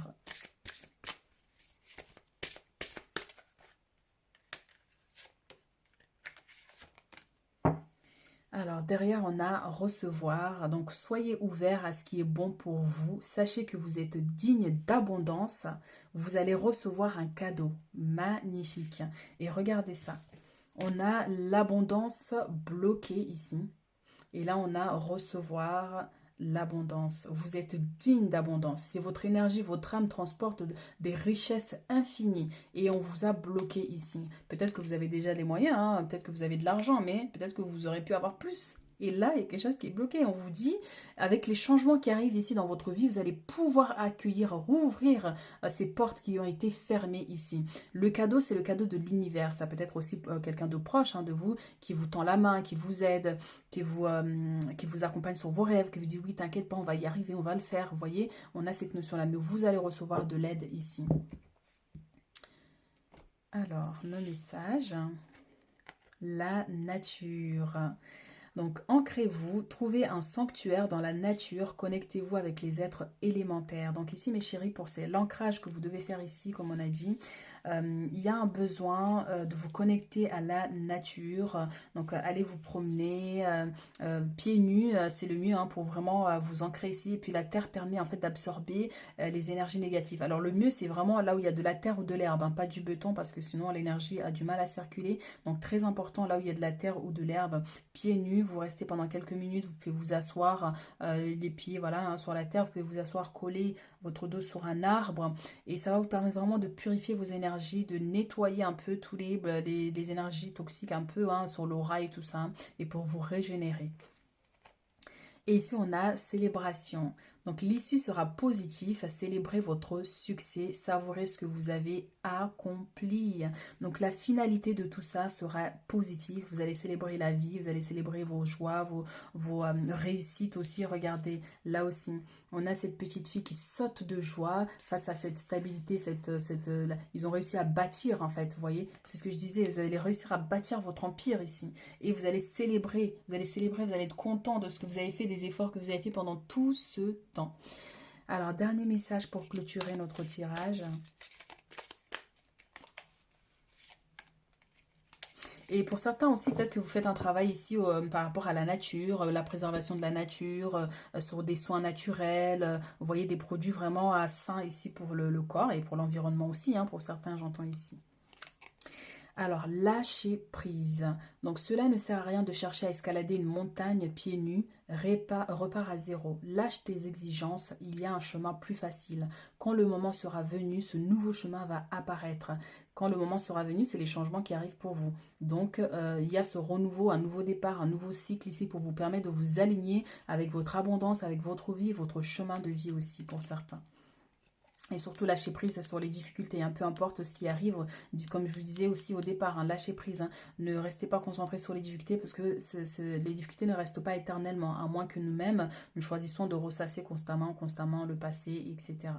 Alors, derrière, on a recevoir. Donc, soyez ouverts à ce qui est bon pour vous. Sachez que vous êtes digne d'abondance. Vous allez recevoir un cadeau magnifique. Et regardez ça. On a l'abondance bloquée ici. Et là, on a recevoir l'abondance. Vous êtes digne d'abondance. C'est votre énergie, votre âme transporte des richesses infinies. Et on vous a bloqué ici. Peut-être que vous avez déjà les moyens, hein, peut-être que vous avez de l'argent, mais peut-être que vous aurez pu avoir plus. Et là, il y a quelque chose qui est bloqué. On vous dit, avec les changements qui arrivent ici dans votre vie, vous allez pouvoir accueillir, rouvrir ces portes qui ont été fermées ici. Le cadeau, c'est le cadeau de l'univers. Ça peut être aussi quelqu'un de proche de vous, qui vous tend la main, qui vous aide, qui vous accompagne sur vos rêves, qui vous dit oui, t'inquiète pas, on va y arriver, on va le faire. Vous voyez, on a cette notion-là, mais vous allez recevoir de l'aide ici. Alors, nos messages. La nature. Donc ancrez-vous, trouvez un sanctuaire dans la nature, connectez-vous avec les êtres élémentaires. Donc ici mes chéris, pour l'ancrage que vous devez faire ici, comme on a dit, il y a un besoin de vous connecter à la nature. Donc allez vous promener pieds nus, c'est le mieux hein, pour vraiment vous ancrer ici. Et puis la terre permet en fait d'absorber les énergies négatives. Alors le mieux c'est vraiment là où il y a de la terre ou de l'herbe, hein, pas du béton parce que sinon l'énergie a du mal à circuler. Donc très important là où il y a de la terre ou de l'herbe, pieds nus, vous restez pendant quelques minutes, vous pouvez vous asseoir les pieds voilà hein, sur la terre, vous pouvez vous asseoir coller votre dos sur un arbre et ça va vous permettre vraiment de purifier vos énergies, de nettoyer un peu tous les énergies toxiques un peu hein, sur l'aura et tout ça hein, et pour vous régénérer. Et ici, on a célébration. Donc, l'issue sera positive. Célébrez votre succès. Savourez ce que vous avez accompli. Donc, la finalité de tout ça sera positive. Vous allez célébrer la vie. Vous allez célébrer vos joies, vos réussites aussi. Regardez, là aussi, on a cette petite fille qui saute de joie face à cette stabilité. Ils ont réussi à bâtir, en fait. Vous voyez, c'est ce que je disais. Vous allez réussir à bâtir votre empire ici. Et vous allez célébrer. Vous allez être content de ce que vous avez fait, des efforts que vous avez fait pendant tout ce temps. Alors, dernier message pour clôturer notre tirage. Et pour certains aussi, peut-être que vous faites un travail ici par rapport à la nature, la préservation de la nature, sur des soins naturels. Vous voyez des produits vraiment sains ici pour le corps et pour l'environnement aussi, hein, pour certains, j'entends ici. Alors, lâcher prise. Donc, cela ne sert à rien de chercher à escalader une montagne pieds nus. Repars à zéro. Lâche tes exigences. Il y a un chemin plus facile. Quand le moment sera venu, ce nouveau chemin va apparaître. Quand le moment sera venu, c'est les changements qui arrivent pour vous. Donc, il y a ce renouveau, un nouveau départ, un nouveau cycle ici pour vous permettre de vous aligner avec votre abondance, avec votre vie, votre chemin de vie aussi pour certains. Et surtout lâcher prise sur les difficultés, hein, peu importe ce qui arrive, comme je vous disais aussi au départ, hein, lâcher prise, hein, ne restez pas concentré sur les difficultés parce que les difficultés ne restent pas éternellement, à moins que nous-mêmes, nous choisissons de ressasser constamment le passé, etc.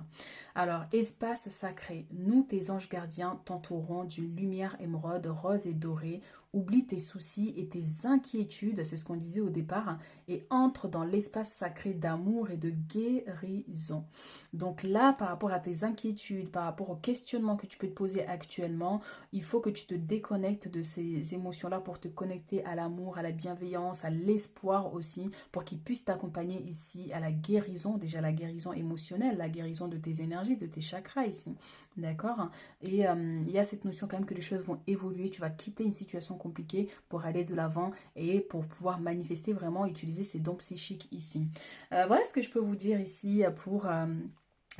Alors, espace sacré, nous, tes anges gardiens, t'entoureront d'une lumière émeraude, rose et dorée. Oublie tes soucis et tes inquiétudes, c'est ce qu'on disait au départ, hein, et entre dans l'espace sacré d'amour et de guérison. Donc là, par rapport à tes inquiétudes, par rapport aux questionnements que tu peux te poser actuellement, il faut que tu te déconnectes de ces émotions-là pour te connecter à l'amour, à la bienveillance, à l'espoir aussi, pour qu'ils puissent t'accompagner ici à la guérison, déjà la guérison émotionnelle, la guérison de tes énergies, de tes chakras ici. D'accord? Et il y a cette notion quand même que les choses vont évoluer, tu vas quitter une situation compliquée pour aller de l'avant et pour pouvoir manifester vraiment, utiliser ces dons psychiques ici. Voilà ce que je peux vous dire ici pour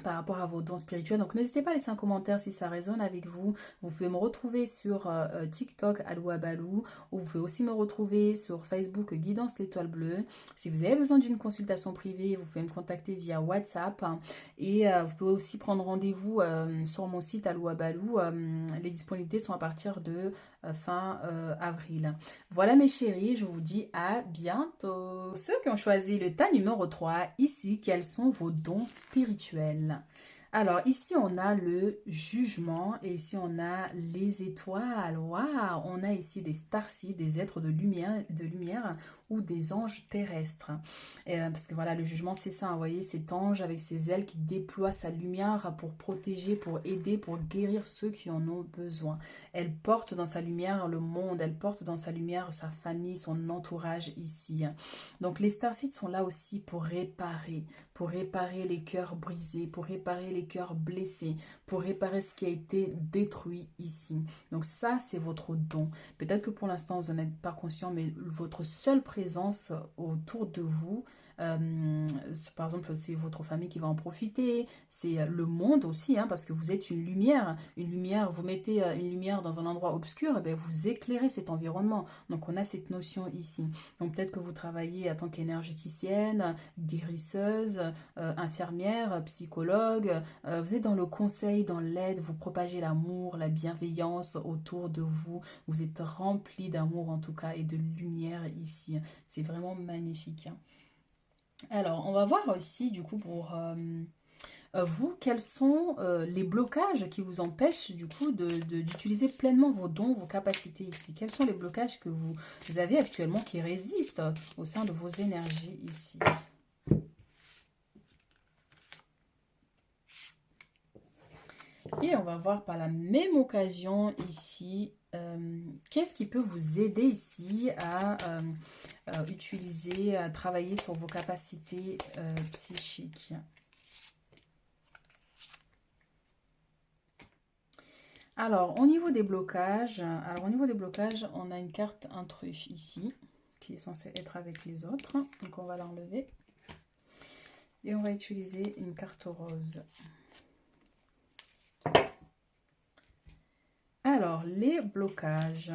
par rapport à vos dons spirituels. Donc n'hésitez pas à laisser un commentaire si ça résonne avec vous. Vous pouvez me retrouver sur TikTok Aloua Balou, ou vous pouvez aussi me retrouver sur Facebook Guidance l'Étoile Bleue. Si vous avez besoin d'une consultation privée, vous pouvez me contacter via WhatsApp, et vous pouvez aussi prendre rendez-vous sur mon site Aloua Balou. Les disponibilités sont à partir de fin avril. Voilà mes chéris, je vous dis à bientôt. Ceux qui ont choisi le tas numéro 3, ici, quels sont vos dons spirituels? Alors ici on a le jugement et ici on a les étoiles. Waouh, on a ici des starseeds, des êtres de lumière ou des anges terrestres. Parce que voilà, le jugement c'est ça, vous voyez, cet ange avec ses ailes qui déploie sa lumière pour protéger, pour aider, pour guérir ceux qui en ont besoin. Elle porte dans sa lumière le monde, elle porte dans sa lumière sa famille, son entourage ici. Donc les starseeds sont là aussi pour réparer les cœurs brisés, pour réparer les cœurs blessés, pour réparer ce qui a été détruit ici. Donc ça, c'est votre don. Peut-être que pour l'instant, vous n'en êtes pas conscient, mais votre seule présence autour de vous, par exemple, c'est votre famille qui va en profiter, c'est le monde aussi, hein, parce que vous êtes une lumière, vous mettez une lumière dans un endroit obscur, et bien vous éclairez cet environnement. Donc on a cette notion ici. Donc peut-être que vous travaillez en tant qu'énergéticienne, guérisseuse, infirmière, psychologue, vous êtes dans le conseil, dans l'aide, vous propagez l'amour, la bienveillance autour de vous, vous êtes rempli d'amour en tout cas et de lumière ici. C'est vraiment magnifique, hein. Alors, on va voir aussi du coup pour vous, quels sont les blocages qui vous empêchent du coup d'utiliser pleinement vos dons, vos capacités ici? Quels sont les blocages que vous avez actuellement qui résistent au sein de vos énergies ici? Et on va voir par la même occasion ici, qu'est-ce qui peut vous aider ici à utiliser, à travailler sur vos capacités psychiques. Alors, au niveau des blocages, on a une carte intrus ici, qui est censée être avec les autres. Donc, on va l'enlever. Et on va utiliser une carte rose. Alors, les blocages.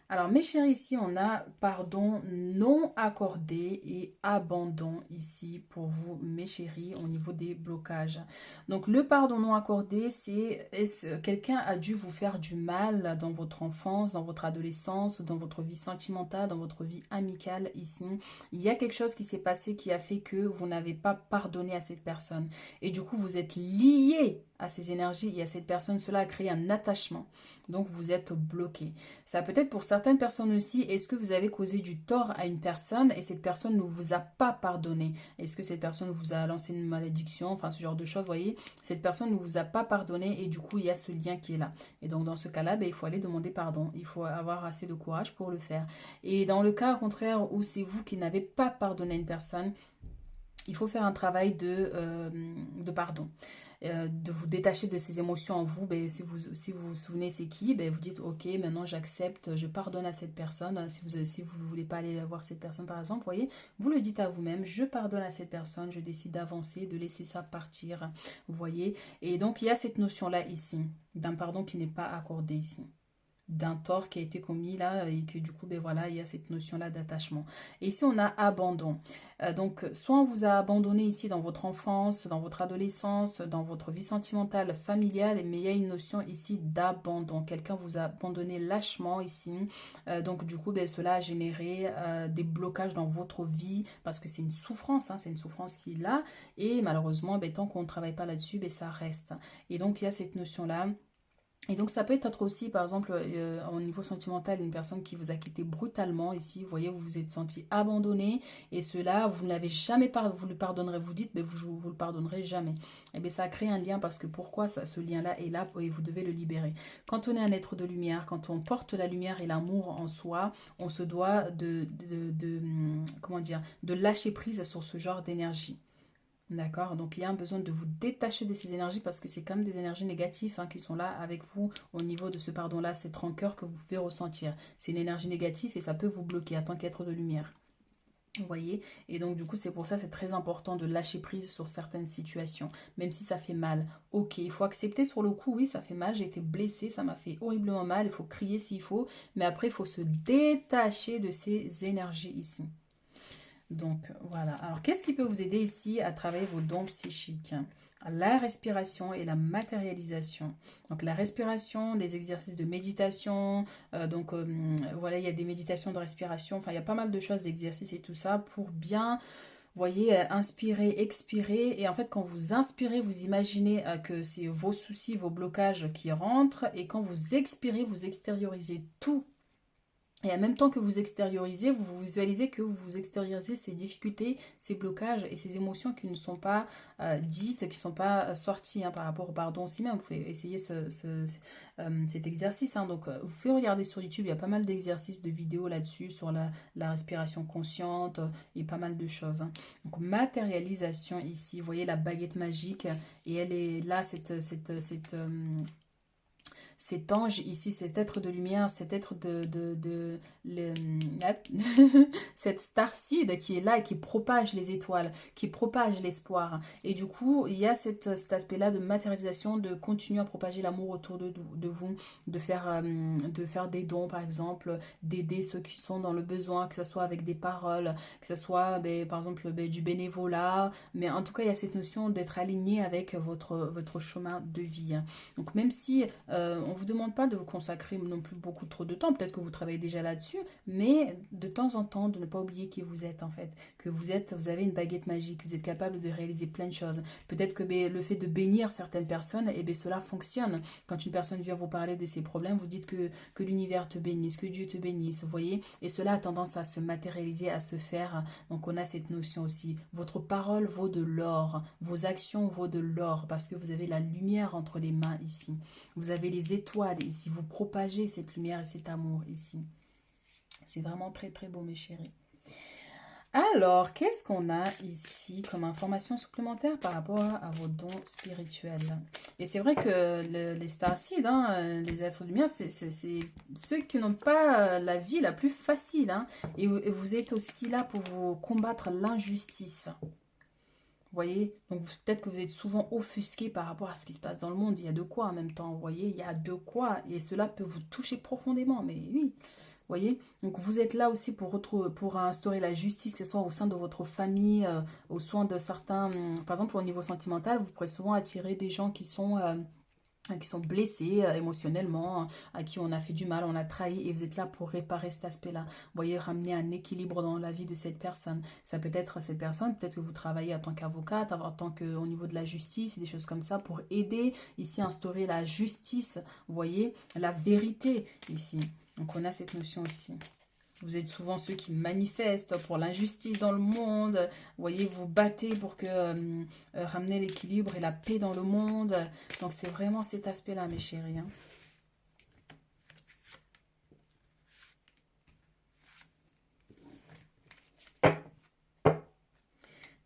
Alors, mes chéris, ici, on a pardon non accordé et abandon ici pour vous, mes chéris, au niveau des blocages. Donc, le pardon non accordé, c'est quelqu'un a dû vous faire du mal dans votre enfance, dans votre adolescence, dans votre vie sentimentale, dans votre vie amicale ici. Il y a quelque chose qui s'est passé qui a fait que vous n'avez pas pardonné à cette personne. Et du coup, vous êtes lié à ces énergies et à cette personne. Cela a créé un attachement. Donc, vous êtes bloqué. Ça peut être pour certaines personnes aussi, est-ce que vous avez causé du tort à une personne et cette personne ne vous a pas pardonné? Est-ce que cette personne vous a lancé une malédiction? Enfin, ce genre de choses, vous voyez. Cette personne ne vous a pas pardonné et du coup, il y a ce lien qui est là. Et donc, dans ce cas-là, ben, il faut aller demander pardon. Il faut avoir assez de courage pour le faire. Et dans le cas au contraire où c'est vous qui n'avez pas pardonné à une personne, il faut faire un travail de pardon. De vous détacher de ces émotions en vous. Ben, si vous vous souvenez c'est qui, ben, vous dites ok, maintenant j'accepte, je pardonne à cette personne. Si vous ne voulez pas aller voir cette personne par exemple, voyez, vous le dites à vous-même, je pardonne à cette personne, je décide d'avancer, de laisser ça partir, vous voyez. Et donc il y a cette notion-là ici, d'un pardon qui n'est pas accordé ici, d'un tort qui a été commis là et que du coup ben voilà il y a cette notion là d'attachement. Et ici on a abandon. Donc soit on vous a abandonné ici dans votre enfance, dans votre adolescence, dans votre vie sentimentale, familiale, mais il y a une notion ici d'abandon. Quelqu'un vous a abandonné lâchement ici. Donc du coup ben, cela a généré des blocages dans votre vie parce que c'est une souffrance, hein, c'est une souffrance qui est là et malheureusement ben, tant qu'on ne travaille pas là-dessus ben, ça reste. Et donc il y a cette notion là. Et donc ça peut être aussi par exemple au niveau sentimental une personne qui vous a quitté brutalement ici, vous voyez, vous vous êtes senti abandonné et cela vous n'avez jamais vous le pardonnerez, vous dites mais vous le pardonnerez jamais. Et bien ça a créé un lien parce que pourquoi ce lien-là est là et vous devez le libérer. Quand on est un être de lumière, quand on porte la lumière et l'amour en soi, on se doit comment dire, de lâcher prise sur ce genre d'énergie. D'accord, donc il y a un besoin de vous détacher de ces énergies parce que c'est comme des énergies négatives hein, qui sont là avec vous au niveau de ce pardon-là, cette rancœur que vous pouvez ressentir. C'est une énergie négative et ça peut vous bloquer en tant qu'être de lumière. Vous voyez? Et donc du coup c'est pour ça c'est très important de lâcher prise sur certaines situations, même si ça fait mal. Ok, il faut accepter sur le coup, oui ça fait mal, j'ai été blessée, ça m'a fait horriblement mal, il faut crier s'il faut, mais après il faut se détacher de ces énergies ici. Donc voilà, alors qu'est-ce qui peut vous aider ici à travailler vos dons psychiques? La respiration et la matérialisation. Donc la respiration, des exercices de méditation, voilà, il y a des méditations de respiration, enfin il y a pas mal de choses, d'exercices et tout ça pour bien, vous voyez, inspirer, expirer. Et en fait quand vous inspirez, vous imaginez que c'est vos soucis, vos blocages qui rentrent et quand vous expirez, vous extériorisez tout. Et en même temps que vous extériorisez, vous visualisez que vous extériorisez ces difficultés, ces blocages et ces émotions qui ne sont pas dites, qui ne sont pas sorties hein, par rapport au pardon aussi même. Vous pouvez essayer cet exercice. Hein. Donc, vous pouvez regarder sur YouTube, il y a pas mal d'exercices, de vidéos là-dessus, sur la respiration consciente et pas mal de choses. Hein. Donc, matérialisation ici, vous voyez la baguette magique et elle est là, cet ange ici, cet être de lumière, cet être cette starseed qui est là et qui propage les étoiles, qui propage l'espoir. Et du coup, il y a cet aspect-là de matérialisation, de continuer à propager l'amour autour de vous, de faire des dons, par exemple, d'aider ceux qui sont dans le besoin, que ce soit avec des paroles, que ce soit, par exemple, du bénévolat. Mais en tout cas, il y a cette notion d'être aligné avec votre chemin de vie. Donc, même si on ne vous demande pas de vous consacrer non plus beaucoup trop de temps. Peut-être que vous travaillez déjà là-dessus, mais de temps en temps, de ne pas oublier qui vous êtes en fait. Que vous avez une baguette magique, vous êtes capable de réaliser plein de choses. Peut-être que le fait de bénir certaines personnes, eh bien, cela fonctionne. Quand une personne vient vous parler de ses problèmes, vous dites que l'univers te bénisse, que Dieu te bénisse, vous voyez. Et cela a tendance à se matérialiser, à se faire. Donc on a cette notion aussi. Votre parole vaut de l'or, vos actions vaut de l'or, parce que vous avez la lumière entre les mains ici. Vous avez les étoiles ici, vous propagez cette lumière et cet amour ici. C'est vraiment très très beau mes chéris. Alors, qu'est-ce qu'on a ici comme information supplémentaire par rapport à vos dons spirituels? Et c'est vrai que les starseeds, hein, les êtres de lumière, c'est ceux qui n'ont pas la vie la plus facile. Hein, et vous êtes aussi là pour vous combattre l'injustice. Vous voyez, donc peut-être que vous êtes souvent offusqué par rapport à ce qui se passe dans le monde. Il y a de quoi en même temps, vous voyez, il y a de quoi. Et cela peut vous toucher profondément, mais oui. Vous voyez, donc vous êtes là aussi pour instaurer la justice, que ce soit au sein de votre famille, au soin de certains, par exemple au niveau sentimental, vous pourrez souvent attirer des gens qui sont blessés émotionnellement, à qui on a fait du mal, on a trahi, et vous êtes là pour réparer cet aspect-là. Vous voyez, ramener un équilibre dans la vie de cette personne. Ça peut être cette personne, peut-être que vous travaillez en tant qu'avocate, en tant qu'au niveau de la justice, des choses comme ça, pour aider ici à instaurer la justice, vous voyez, la vérité ici. Donc on a cette notion aussi. Vous êtes souvent ceux qui manifestent pour l'injustice dans le monde. Vous voyez, vous battez pour ramener l'équilibre et la paix dans le monde. Donc, c'est vraiment cet aspect-là, mes chéris. Hein.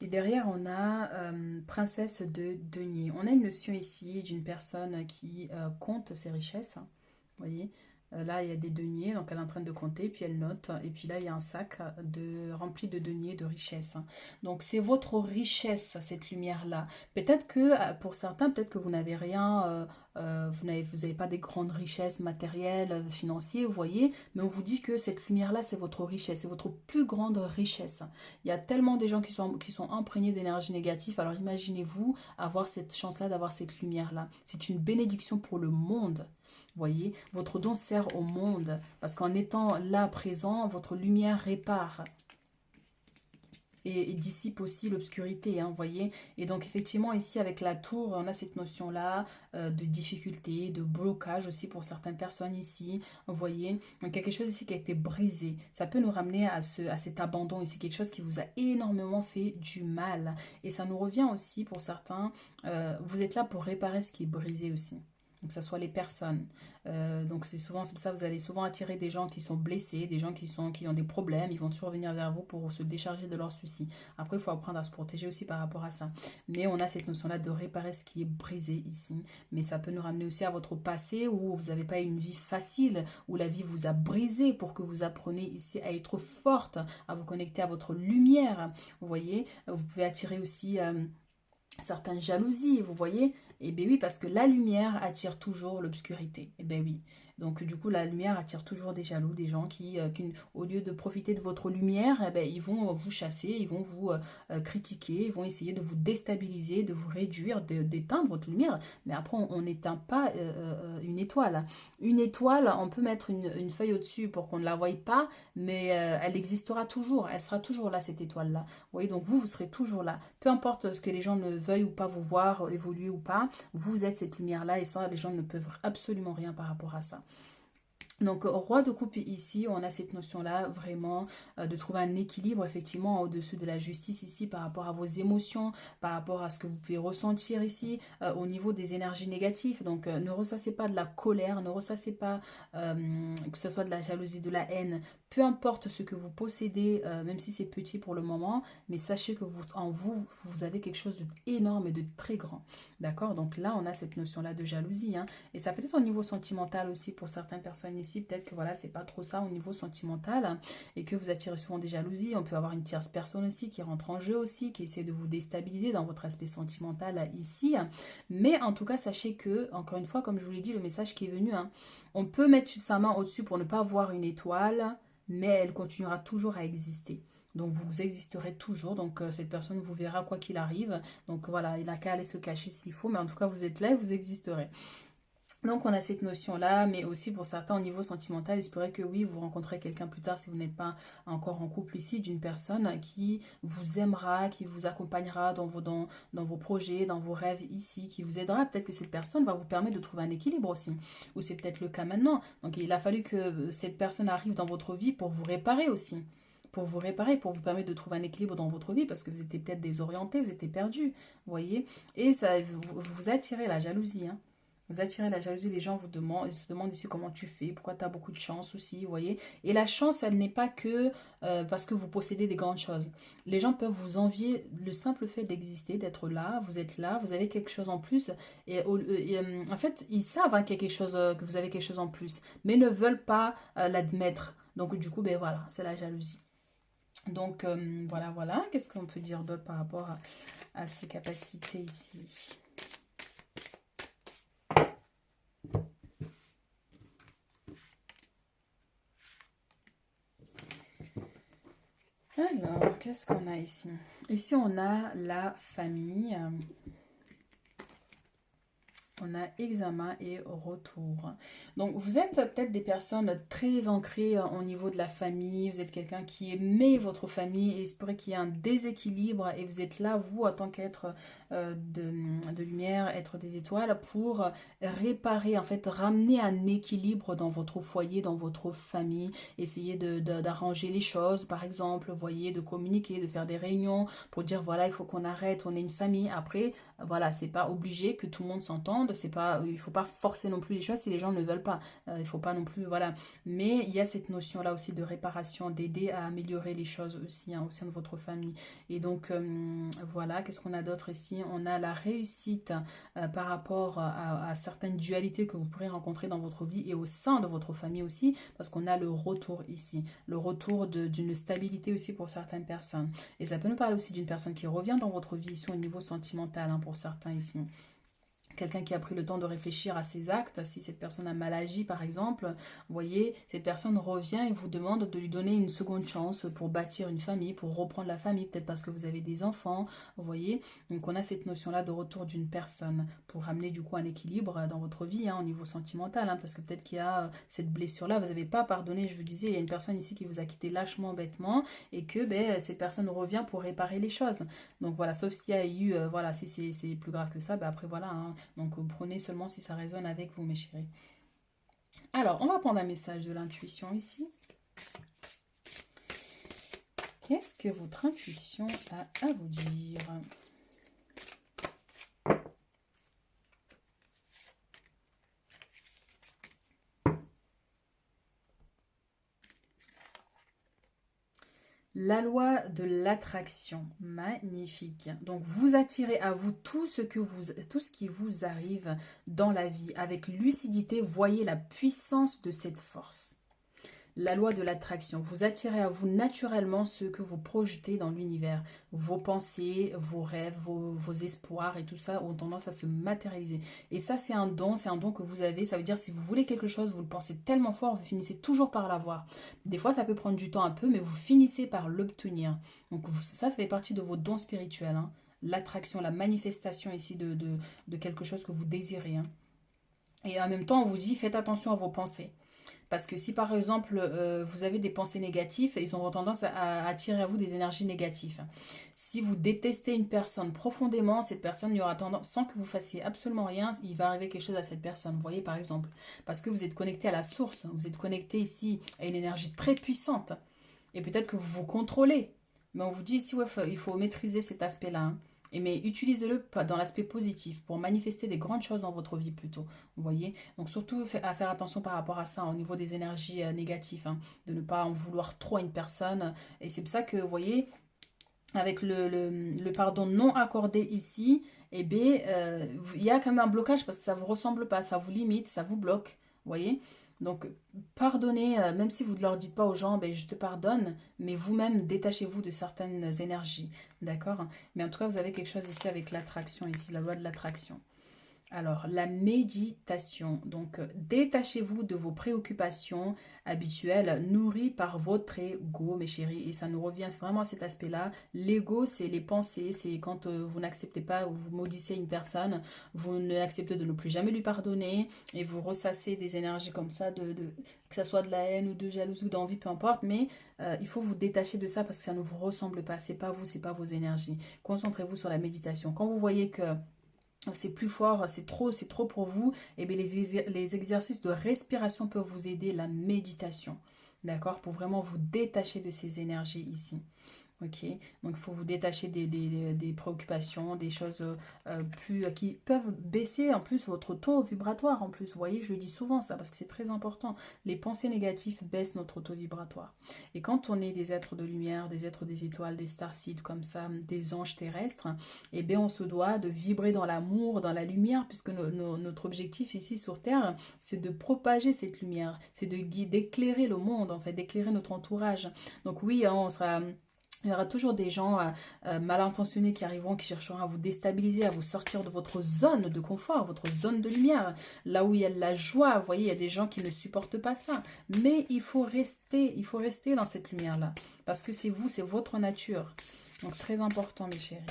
Et derrière, on a princesse de denier. On a une notion ici d'une personne qui compte ses richesses. Vous voyez, là, il y a des deniers, donc elle est en train de compter, puis elle note. Et puis là, il y a un sac rempli de deniers, de richesses. Donc, c'est votre richesse, cette lumière-là. Peut-être que, pour certains, peut-être que vous n'avez rien, vous n'avez pas des grandes richesses matérielles, financières, vous voyez. Mais on vous dit que cette lumière-là, c'est votre richesse, c'est votre plus grande richesse. Il y a tellement de gens qui sont imprégnés d'énergie négative. Alors, imaginez-vous avoir cette chance-là, d'avoir cette lumière-là. C'est une bénédiction pour le monde. Voyez, votre don sert au monde parce qu'en étant là présent, votre lumière répare et dissipe aussi l'obscurité, hein, voyez. Et donc effectivement ici avec la tour, on a cette notion-là de difficulté, de blocage aussi pour certaines personnes ici, vous voyez. Donc quelque chose ici qui a été brisé. Ça peut nous ramener à cet abandon ici, quelque chose qui vous a énormément fait du mal. Et ça nous revient aussi pour certains, vous êtes là pour réparer ce qui est brisé aussi. Donc, que ce soit les personnes. Donc, c'est pour ça que vous allez souvent attirer des gens qui sont blessés, des gens qui ont des problèmes. Ils vont toujours venir vers vous pour se décharger de leurs soucis. Après, il faut apprendre à se protéger aussi par rapport à ça. Mais on a cette notion-là de réparer ce qui est brisé ici. Mais ça peut nous ramener aussi à votre passé où vous n'avez pas eu une vie facile, où la vie vous a brisé pour que vous appreniez ici à être forte, à vous connecter à votre lumière. Vous voyez, vous pouvez attirer aussi certaines jalousies, vous voyez. Et bien oui, parce que la lumière attire toujours l'obscurité. Et bien oui. Donc du coup, la lumière attire toujours des jaloux, des gens qui au lieu de profiter de votre lumière, eh ben, ils vont vous chasser, ils vont vous critiquer, ils vont essayer de vous déstabiliser, de vous réduire, d'éteindre votre lumière. Mais après, on n'éteint pas une étoile. Une étoile, on peut mettre une feuille au-dessus pour qu'on ne la voie pas, mais elle existera toujours, elle sera toujours là, cette étoile-là. Vous voyez, donc vous serez toujours là. Peu importe ce que les gens ne veuillent ou pas vous voir évoluer ou pas, vous êtes cette lumière-là et ça, les gens ne peuvent absolument rien par rapport à ça. Donc, roi de coupe ici, on a cette notion-là vraiment de trouver un équilibre effectivement au-dessus de la justice ici par rapport à vos émotions, par rapport à ce que vous pouvez ressentir ici au niveau des énergies négatives. Donc, ne ressassez pas de la colère, ne ressassez pas que ce soit de la jalousie, de la haine, peu importe ce que vous possédez, même si c'est petit pour le moment, mais sachez que vous avez quelque chose d'énorme et de très grand. D'accord? Donc là, on a cette notion-là de jalousie. Hein, et ça peut être au niveau sentimental aussi pour certaines personnes ici. Peut-être que voilà, c'est pas trop ça au niveau sentimental hein, et que vous attirez souvent des jalousies. On peut avoir une tierce personne aussi qui rentre en jeu aussi, qui essaie de vous déstabiliser dans votre aspect sentimental ici. Mais en tout cas, sachez que, encore une fois, comme je vous l'ai dit, le message qui est venu, hein, on peut mettre sa main au-dessus pour ne pas voir une étoile, mais elle continuera toujours à exister. Donc vous existerez toujours, donc cette personne vous verra quoi qu'il arrive. Donc voilà, il n'a qu'à aller se cacher s'il faut, mais en tout cas vous êtes là et vous existerez. Donc on a cette notion-là, mais aussi pour certains au niveau sentimental, il se pourrait que oui, vous rencontrez quelqu'un plus tard si vous n'êtes pas encore en couple ici, d'une personne qui vous aimera, qui vous accompagnera dans vos projets, dans vos rêves ici, qui vous aidera. Peut-être que cette personne va vous permettre de trouver un équilibre aussi, ou c'est peut-être le cas maintenant. Donc il a fallu que cette personne arrive dans votre vie pour vous réparer aussi. Pour vous réparer, pour vous permettre de trouver un équilibre dans votre vie, parce que vous étiez peut-être désorienté, vous étiez perdu, vous voyez. Et ça vous attirez la jalousie, hein. Vous attirez la jalousie, les gens vous demandent, ils se demandent ici comment tu fais, pourquoi tu as beaucoup de chance aussi, vous voyez. Et la chance, elle n'est pas que parce que vous possédez des grandes choses. Les gens peuvent vous envier le simple fait d'exister, d'être là, vous avez quelque chose en plus. En fait, ils savent hein, qu'il y a quelque chose, que vous avez quelque chose en plus, mais ne veulent pas l'admettre. Donc du coup, ben voilà, c'est la jalousie. Donc voilà. Qu'est-ce qu'on peut dire d'autre par rapport à ces capacités ici? Alors, qu'est-ce qu'on a ici? Ici, on a la famille. On a examen et retour. Donc, vous êtes peut-être des personnes très ancrées au niveau de la famille. Vous êtes quelqu'un qui aimait votre famille et il se pourrait qu'il y ait un déséquilibre et vous êtes là, vous, en tant qu'être de lumière, être des étoiles, pour réparer, en fait, ramener un équilibre dans votre foyer, dans votre famille. Essayer d'arranger les choses, par exemple, vous voyez, de communiquer, de faire des réunions pour dire, voilà, il faut qu'on arrête, on est une famille. Après, voilà, c'est pas obligé que tout le monde s'entende. C'est pas, il faut pas forcer non plus les choses si les gens ne veulent pas. Il faut pas non plus, voilà. Mais il y a cette notion-là aussi de réparation, d'aider à améliorer les choses aussi hein, au sein de votre famille. Et donc, voilà, qu'est-ce qu'on a d'autre ici? On a la réussite par rapport à certaines dualités que vous pourrez rencontrer dans votre vie et au sein de votre famille aussi, parce qu'on a le retour ici. Le retour d'une stabilité aussi pour certaines personnes. Et ça peut nous parler aussi d'une personne qui revient dans votre vie ici au niveau sentimental hein, pour certains ici. Quelqu'un qui a pris le temps de réfléchir à ses actes, si cette personne a mal agi par exemple, vous voyez, cette personne revient et vous demande de lui donner une seconde chance pour bâtir une famille, pour reprendre la famille, peut-être parce que vous avez des enfants, vous voyez. Donc on a cette notion-là de retour d'une personne pour ramener du coup un équilibre dans votre vie hein, au niveau sentimental, hein, parce que peut-être qu'il y a cette blessure-là, vous n'avez pas pardonné, je vous disais, il y a une personne ici qui vous a quitté lâchement, bêtement, et que ben, cette personne revient pour réparer les choses. Donc voilà, sauf s'il y a eu, voilà, si c'est plus grave que ça, ben après voilà, hein, donc prenez seulement si ça résonne avec vous mes chéris. Alors, on va prendre un message de l'intuition ici. Qu'est-ce que votre intuition a à vous dire? La loi de l'attraction, magnifique. Donc vous attirez à vous tout ce qui vous arrive dans la vie. Avec lucidité, voyez la puissance de cette force. La loi de l'attraction, vous attirez à vous naturellement ce que vous projetez dans l'univers. Vos pensées, vos rêves, vos espoirs et tout ça ont tendance à se matérialiser. Et ça, c'est un don que vous avez. Ça veut dire si vous voulez quelque chose, vous le pensez tellement fort, vous finissez toujours par l'avoir. Des fois, ça peut prendre du temps un peu, mais vous finissez par l'obtenir. Donc ça fait partie de vos dons spirituels. Hein. L'attraction, la manifestation ici de quelque chose que vous désirez. Hein. Et en même temps, on vous dit, faites attention à vos pensées. Parce que si par exemple vous avez des pensées négatives, ils auront tendance à attirer à vous des énergies négatives. Si vous détestez une personne profondément, cette personne y aura tendance, sans que vous fassiez absolument rien, il va arriver quelque chose à cette personne. Vous voyez par exemple, parce que vous êtes connecté à la source, vous êtes connecté ici à une énergie très puissante. Et peut-être que vous vous contrôlez. Mais on vous dit ici, ouais, il faut maîtriser cet aspect-là. Hein. Mais utilisez-le dans l'aspect positif pour manifester des grandes choses dans votre vie plutôt. Vous voyez. Donc surtout à faire attention par rapport à ça au niveau des énergies négatives. Hein, de ne pas en vouloir trop à une personne. Et c'est pour ça que vous voyez, avec le pardon non accordé ici, eh bien, il y a quand même un blocage parce que ça ne vous ressemble pas, ça vous limite, ça vous bloque. Vous voyez. Donc, pardonnez, même si vous ne leur dites pas aux gens, ben, je te pardonne, mais vous-même, détachez-vous de certaines énergies, d'accord? Mais en tout cas, vous avez quelque chose ici avec l'attraction, ici, la loi de l'attraction. Alors, la méditation. Donc, détachez-vous de vos préoccupations habituelles nourries par votre ego, mes chéris. Et ça nous revient vraiment à cet aspect-là. L'ego, c'est les pensées. C'est quand vous n'acceptez pas ou vous maudissez une personne, vous n'acceptez de ne plus jamais lui pardonner et vous ressassez des énergies comme ça, que ce soit de la haine ou de jalousie ou d'envie, peu importe. Mais il faut vous détacher de ça parce que ça ne vous ressemble pas. C'est pas vous, c'est pas vos énergies. Concentrez-vous sur la méditation. Quand vous voyez que c'est plus fort, c'est trop pour vous, et bien les exercices de respiration peuvent vous aider, la méditation, d'accord, pour vraiment vous détacher de ces énergies ici. Ok, donc il faut vous détacher des préoccupations, des choses plus qui peuvent baisser en plus votre taux vibratoire. En plus, vous voyez, je le dis souvent ça parce que c'est très important. Les pensées négatives baissent notre taux vibratoire. Et quand on est des êtres de lumière, des êtres des étoiles, des starseeds comme ça, des anges terrestres, eh bien on se doit de vibrer dans l'amour, dans la lumière, puisque notre objectif ici sur Terre, c'est de propager cette lumière, c'est de d'éclairer le monde, en fait, d'éclairer notre entourage. Donc oui, hein, on sera... Il y aura toujours des gens mal intentionnés qui arriveront, qui chercheront à vous déstabiliser, à vous sortir de votre zone de confort, votre zone de lumière, là où il y a de la joie. Vous voyez, il y a des gens qui ne supportent pas ça. Mais il faut rester dans cette lumière-là. Parce que c'est vous, c'est votre nature. Donc très important, mes chéris.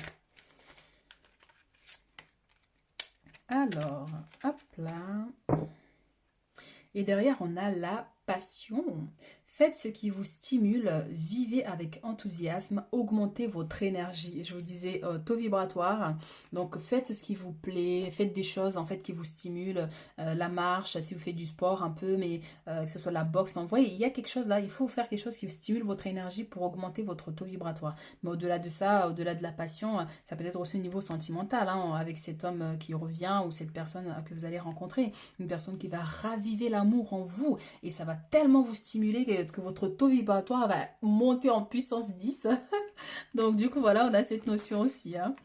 Alors, hop là. Et derrière, on a la passion. Faites ce qui vous stimule, vivez avec enthousiasme, augmentez votre énergie. Je vous disais taux vibratoire, donc faites ce qui vous plaît, faites des choses en fait qui vous stimulent, la marche, si vous faites du sport un peu, mais que ce soit la boxe. Enfin, vous voyez, il y a quelque chose là, il faut faire quelque chose qui stimule votre énergie pour augmenter votre taux vibratoire. Mais au-delà de ça, au-delà de la passion, ça peut être aussi au niveau sentimental, hein, avec cet homme qui revient ou cette personne que vous allez rencontrer, une personne qui va raviver l'amour en vous et ça va tellement vous stimuler que votre taux vibratoire va monter en puissance 10. Donc du coup, voilà, on a cette notion aussi. Hein.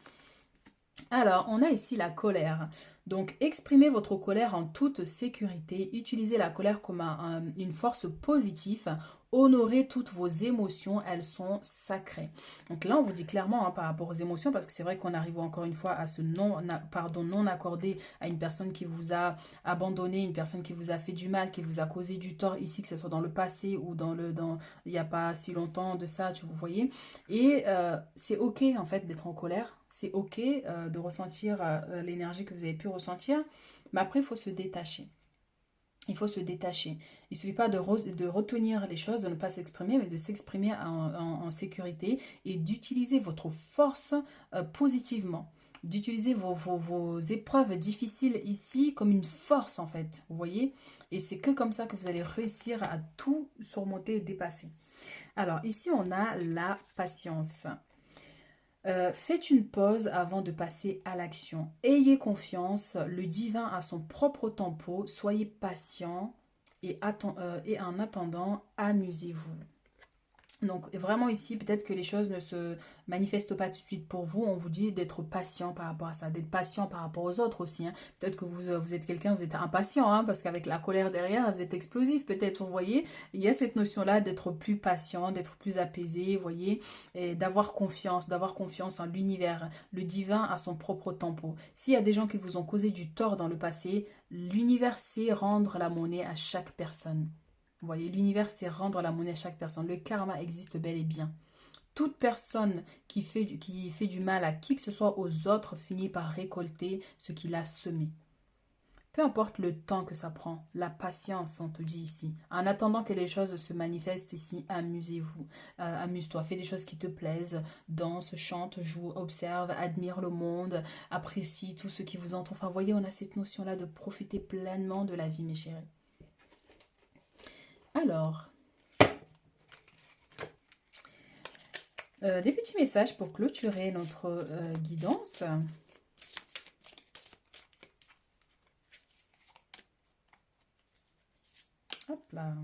Alors, on a ici la colère. Donc, exprimez votre colère en toute sécurité. Utilisez la colère comme une force positive. Honorez toutes vos émotions, elles sont sacrées. Donc là, on vous dit clairement hein, par rapport aux émotions, parce que c'est vrai qu'on arrive encore une fois à ce non accordé à une personne qui vous a abandonné, une personne qui vous a fait du mal, qui vous a causé du tort ici, que ce soit dans le passé ou il n'y a pas si longtemps de ça, vous voyez. Et c'est ok en fait d'être en colère, c'est ok de ressentir l'énergie que vous avez pu ressentir, mais après il faut se détacher. Il faut se détacher. Il ne suffit pas de retenir les choses, de ne pas s'exprimer, mais de s'exprimer en sécurité et d'utiliser votre force positivement. D'utiliser vos épreuves difficiles ici comme une force en fait, vous voyez. Et c'est que comme ça que vous allez réussir à tout surmonter et dépasser. Alors ici on a la patience. Faites une pause avant de passer à l'action. Ayez confiance, le divin a son propre tempo, soyez patient et en attendant, amusez-vous. Donc vraiment ici, peut-être que les choses ne se manifestent pas tout de suite pour vous. On vous dit d'être patient par rapport à ça, d'être patient par rapport aux autres aussi. Hein. Peut-être que vous êtes quelqu'un, vous êtes impatient, hein, parce qu'avec la colère derrière, vous êtes explosif. Peut-être, vous voyez, il y a cette notion-là d'être plus patient, d'être plus apaisé, vous voyez, et d'avoir confiance en l'univers. Le divin a son propre tempo. S'il y a des gens qui vous ont causé du tort dans le passé, l'univers sait rendre la monnaie à chaque personne. Vous voyez, l'univers, c'est rendre la monnaie à chaque personne. Le karma existe bel et bien. Toute personne qui fait du mal à qui que ce soit aux autres finit par récolter ce qu'il a semé. Peu importe le temps que ça prend, la patience, on te dit ici. En attendant que les choses se manifestent ici, amusez-vous. Amuse-toi, fais des choses qui te plaisent. Danse, chante, joue, observe, admire le monde, apprécie tout ce qui vous entoure. Enfin, vous voyez, on a cette notion-là de profiter pleinement de la vie, mes chéris. Alors, des petits messages pour clôturer notre guidance. Hop là.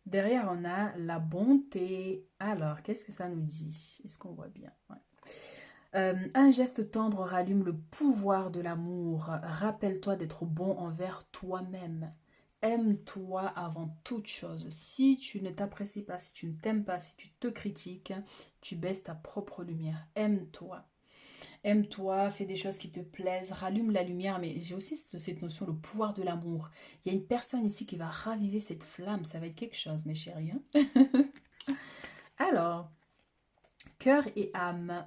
Derrière, on a la bonté. Alors, qu'est-ce que ça nous dit? Est-ce qu'on voit bien? Ouais. Un geste tendre rallume le pouvoir de l'amour. Rappelle-toi d'être bon envers toi-même. Aime-toi avant toute chose. Si tu ne t'apprécies pas, si tu ne t'aimes pas, si tu te critiques, tu baisses ta propre lumière. Aime-toi. Aime-toi, fais des choses qui te plaisent, rallume la lumière. Mais j'ai aussi cette notion, le pouvoir de l'amour. Il y a une personne ici qui va raviver cette flamme. Ça va être quelque chose, mes chéris, hein. Alors, cœur et âme.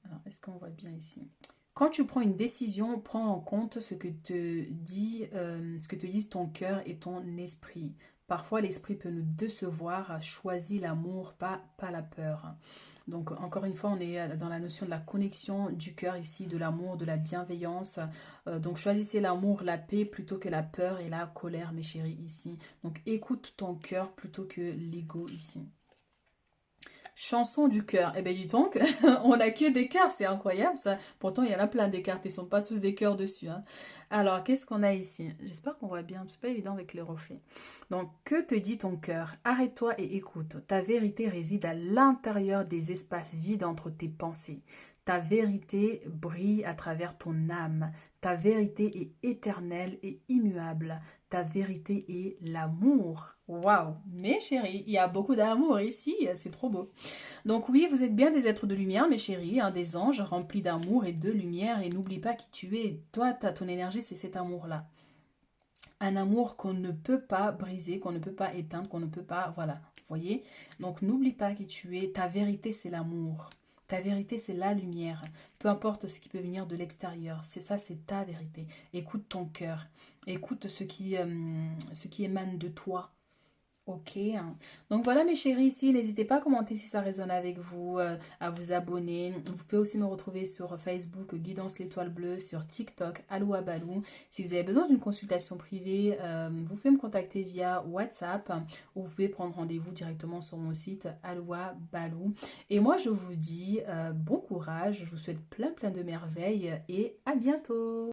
Alors, est-ce qu'on voit bien ici? Quand tu prends une décision, prends en compte ce que te disent ton cœur et ton esprit. Parfois, l'esprit peut nous décevoir. Choisis l'amour, pas la peur. Donc, encore une fois, on est dans la notion de la connexion du cœur ici, de l'amour, de la bienveillance. Donc, choisissez l'amour, la paix plutôt que la peur et la colère, mes chéris, ici. Donc, écoute ton cœur plutôt que l'ego ici. Chanson du cœur. Eh bien, dis donc, on n'a que des cœurs, c'est incroyable ça. Pourtant, il y en a plein des cartes, ils ne sont pas tous des cœurs dessus, hein. Alors, qu'est-ce qu'on a ici? J'espère qu'on voit bien, c'est pas évident avec les reflets. Donc, que te dit ton cœur? Arrête-toi et écoute. Ta vérité réside à l'intérieur des espaces vides entre tes pensées. Ta vérité brille à travers ton âme. Ta vérité est éternelle et immuable. Ta vérité est l'amour. Waouh, mes chéris, il y a beaucoup d'amour ici, c'est trop beau. Donc oui, vous êtes bien des êtres de lumière, mes chéris, hein, des anges remplis d'amour et de lumière. Et n'oublie pas qui tu es. Toi, ton énergie, c'est cet amour-là. Un amour qu'on ne peut pas briser, qu'on ne peut pas éteindre, qu'on ne peut pas... Voilà, vous voyez. Donc n'oublie pas qui tu es. Ta vérité, c'est l'amour. Ta vérité, c'est la lumière. Peu importe ce qui peut venir de l'extérieur. C'est ça, c'est ta vérité. Écoute ton cœur. Écoute ce qui émane de toi. Ok, hein. Donc voilà mes chéris ici, n'hésitez pas à commenter si ça résonne avec vous, à vous abonner. Vous pouvez aussi me retrouver sur Facebook, Guidance l'étoile bleue, sur TikTok, Aloha Balou. Si vous avez besoin d'une consultation privée, vous pouvez me contacter via WhatsApp ou vous pouvez prendre rendez-vous directement sur mon site Aloha Balou. Et moi je vous dis bon courage, je vous souhaite plein de merveilles et à bientôt.